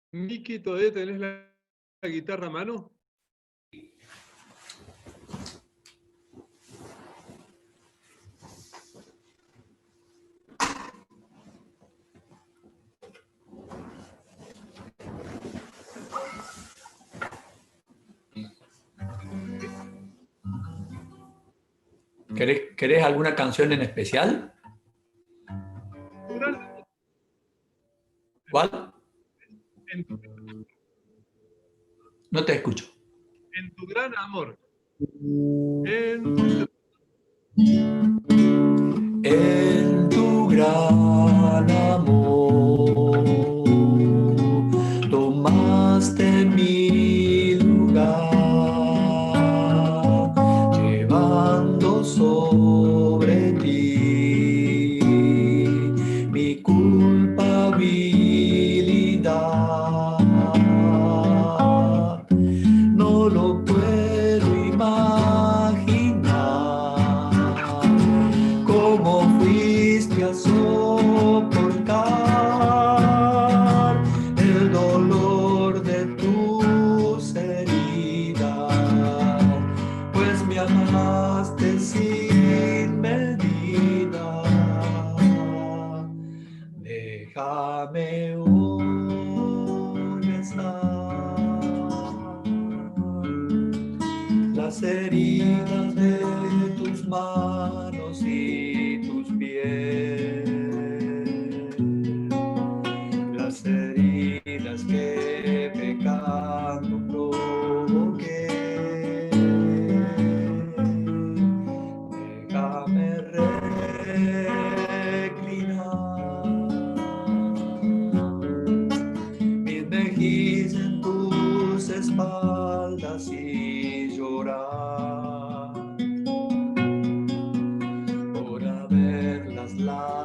Miki, ¿todavía tenés la guitarra a mano? ¿Querés alguna canción en especial? ¿Cuál? No te escucho. En tu gran amor. En tu gran amor tomaste mi lugar, llevando sobre ti mi culpabilidad. No lo puedo imaginar cómo fuiste a soportar el dolor de tus heridas, pues me amaste sin medida. Déjame hoy besar las heridas de tus manos y tus pies, las heridas que pecando provoqué. Déjame reclinar mis mejillas en tus espaldas y llorar por haberlas lastimado.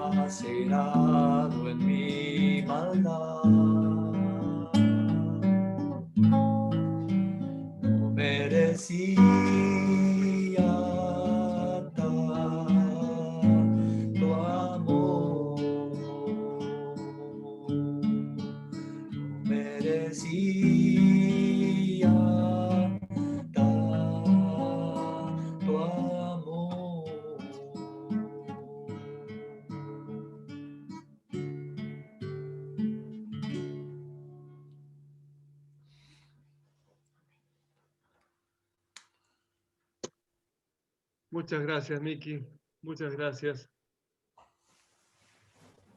Muchas gracias, Miki. Muchas gracias.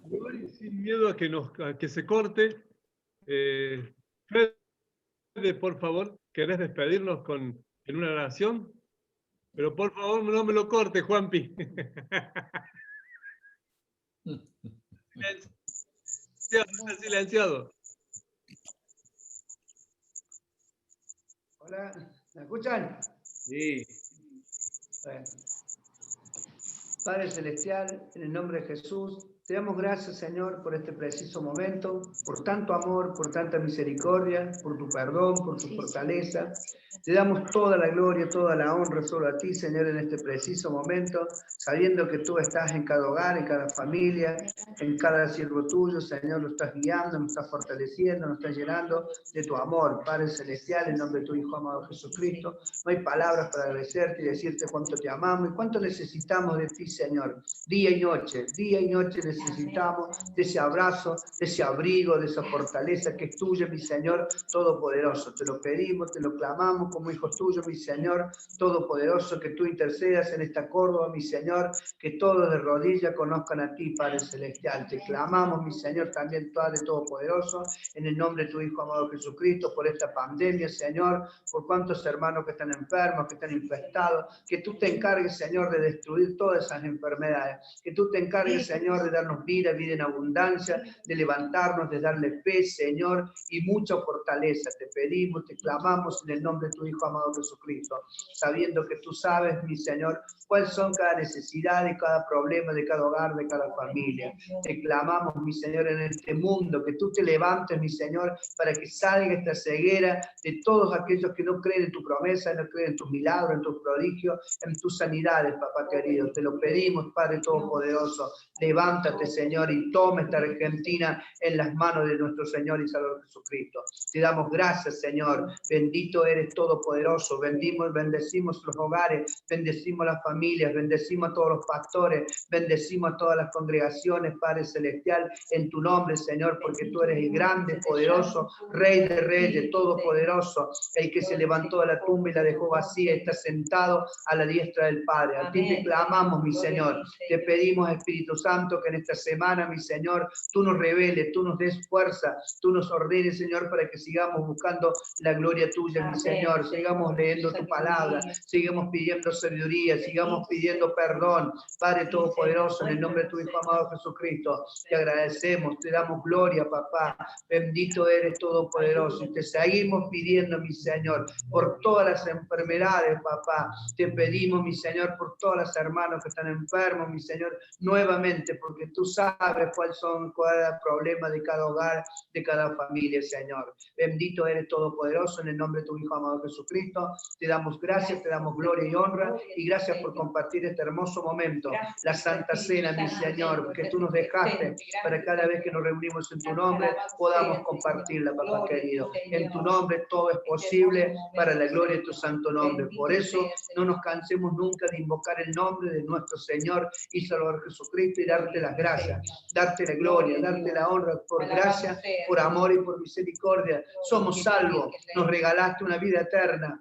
Y sin miedo a que se corte, Fede, por favor, ¿querés despedirnos en una oración? Pero por favor no me lo corte, Juanpi. Silenciado. Hola, ¿me escuchan? Sí. Bueno. Padre Celestial, en el nombre de Jesús, te damos gracias, Señor, por este preciso momento, por tanto amor, por tanta misericordia, por tu perdón, por tu fortaleza. Te damos toda la gloria, toda la honra solo a ti, Señor, en este preciso momento, sabiendo que tú estás en cada hogar, en cada familia, en cada siervo tuyo, Señor, lo estás guiando, nos estás fortaleciendo, nos estás llenando de tu amor, Padre Celestial, en nombre de tu Hijo amado Jesucristo. No hay palabras para agradecerte y decirte cuánto te amamos y cuánto necesitamos de ti, Señor. Día y noche necesitamos de ese abrazo, de ese abrigo, de esa fortaleza que es tuya, mi Señor Todopoderoso. Te lo pedimos, te lo clamamos como hijos tuyos, mi Señor Todopoderoso, que tú intercedas en esta Córdoba, mi Señor, que todos de rodillas conozcan a ti, Padre Celestial. Te clamamos, mi Señor, también Padre Todopoderoso, en el nombre de tu Hijo amado Jesucristo, por esta pandemia, Señor, por cuantos hermanos que están enfermos, que están infectados, que tú te encargues, Señor, de destruir todas esas enfermedades, que tú te encargues, Señor, de darnos vida en abundancia, de levantarnos, de darle fe, Señor, y mucha fortaleza. Te pedimos, te clamamos en el nombre de tu Hijo amado Jesucristo, sabiendo que tú sabes, mi Señor, cuáles son cada necesidad y cada problema de cada hogar, de cada familia. Te clamamos, mi Señor, en este mundo, que tú te levantes, mi Señor, para que salga esta ceguera de todos aquellos que no creen en tu promesa, no creen en tus milagros, en tus prodigios, en tus sanidades, papá querido. Te lo pedimos, Padre Todopoderoso. Levántate, Señor, y toma esta Argentina en las manos de nuestro Señor y Salvador Jesucristo. Te damos gracias, Señor. Bendito eres Todopoderoso. Bendecimos los hogares, bendecimos las familias, bendecimos a todos los pastores, bendecimos a todas las congregaciones, Padre Celestial, en tu nombre, Señor, porque tú eres el grande, poderoso, Rey de Reyes, Todopoderoso, el que se levantó de la tumba y la dejó vacía, está sentado a la diestra del Padre. A ti te clamamos, mi Señor. Te pedimos, Espíritu Santo, que en esta semana, mi Señor, tú nos reveles, tú nos des fuerza, tú nos ordenes, Señor, para que sigamos buscando la gloria tuya, mi Señor. Sigamos leyendo tu palabra, sigamos pidiendo sabiduría, sigamos pidiendo perdón, Padre Todopoderoso, en el nombre de tu Hijo amado Jesucristo. Te agradecemos, te damos gloria, papá. Bendito eres Todopoderoso. Y te seguimos pidiendo, mi Señor, por todas las enfermedades, papá. Te pedimos, mi Señor, por todas las hermanos que están enfermos, mi Señor, nuevamente, porque tú sabes cuál es el problema de cada hogar, de cada familia, Señor. Bendito eres Todopoderoso, en el nombre de tu Hijo amado Jesucristo. Te damos gracias, te damos gloria y honra, y gracias por compartir este hermoso momento, la Santa Cena, mi Señor, que tú nos dejaste para cada vez que nos reunimos en tu nombre, podamos compartirla, papá querido. En tu nombre todo es posible para la gloria de tu santo nombre. Por eso no nos cansemos nunca de invocar el nombre de nuestro Señor y Salvador Jesucristo y darte las gracias, darte la gloria, darte la honra por gracia, por amor y por misericordia. Somos salvos, nos regalaste una vida eterna.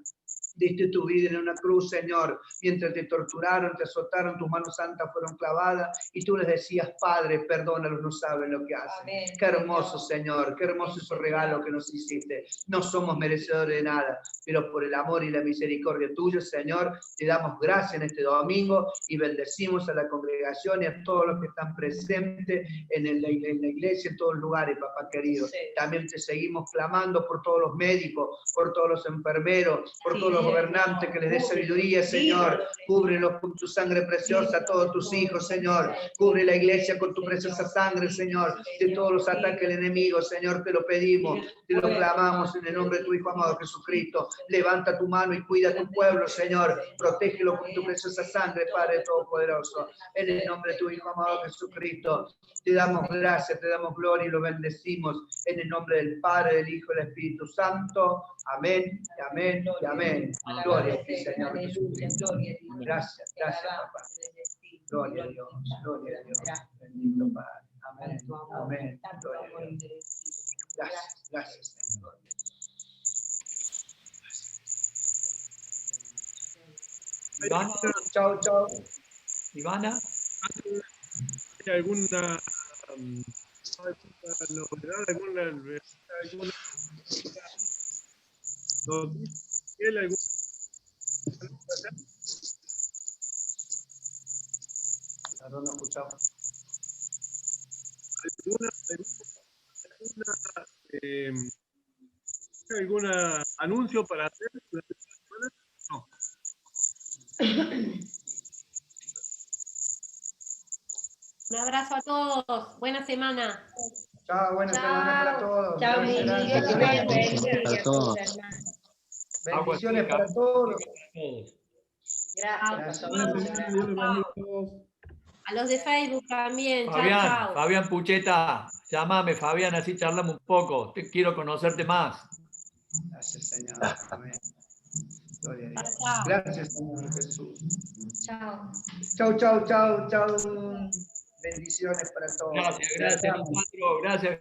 Diste tu vida en una cruz, Señor, mientras te torturaron, te azotaron, tus manos santas fueron clavadas y tú les decías, Padre, perdónalos, no saben lo que hacen. Amén. Qué hermoso, Señor, qué hermoso esos regalos que nos hiciste. No somos merecedores de nada, pero por el amor y la misericordia tuya, Señor, te damos gracias en este domingo y bendecimos a la congregación y a todos los que están presentes en la iglesia, en todos los lugares, papá querido. Sí. También te seguimos clamando por todos los médicos, por todos los enfermeros, por todos los gobernantes, que les dé sabiduría, Señor. Cúbrelos con tu sangre preciosa, a todos tus hijos, Señor. Cubre la iglesia con tu preciosa sangre, Señor, de todos los ataques del enemigo, Señor, te lo pedimos, te lo clamamos en el nombre de tu Hijo amado Jesucristo. Levanta tu mano y cuida a tu pueblo, Señor. Protégelo con tu preciosa sangre, Padre Todopoderoso. En el nombre de tu Hijo amado Jesucristo, te damos gracias, te damos gloria y lo bendecimos en el nombre del Padre, del Hijo y del Espíritu Santo. Amén, y amén, y amén. Gloria a ti, Señor Jesucristo. Gracias, gracias, papá. Gloria a Dios, gloria a Dios. Bendito Padre. Amén, amén. Gloria a Dios. Gracias, gracias, Señor. Ivana, Chao, chao. Ivana. ¿Hay alguna novedad, alguna noticia? No escuchamos. ¿Algún anuncio para hacer durante esta semana? No. Un abrazo a todos. Buena semana. Chao, buena semana para todos. Chao, Muchas Lili. gracias. Para todos. Bendiciones para todos. Gracias. A los de Facebook también. Chao, Fabián, chao. Fabián Pucheta, llámame Fabián, así charlamos un poco. Quiero conocerte más. Gracias, Señor. Amén. Gloria a Dios. Chao. Gracias, Señor Jesús. Chao. Chau, chau, chau, chau. Bendiciones para todos. Gracias, Alejandro. Gracias,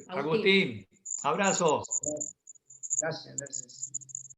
Agustín. Abrazos. Gracias, gracias.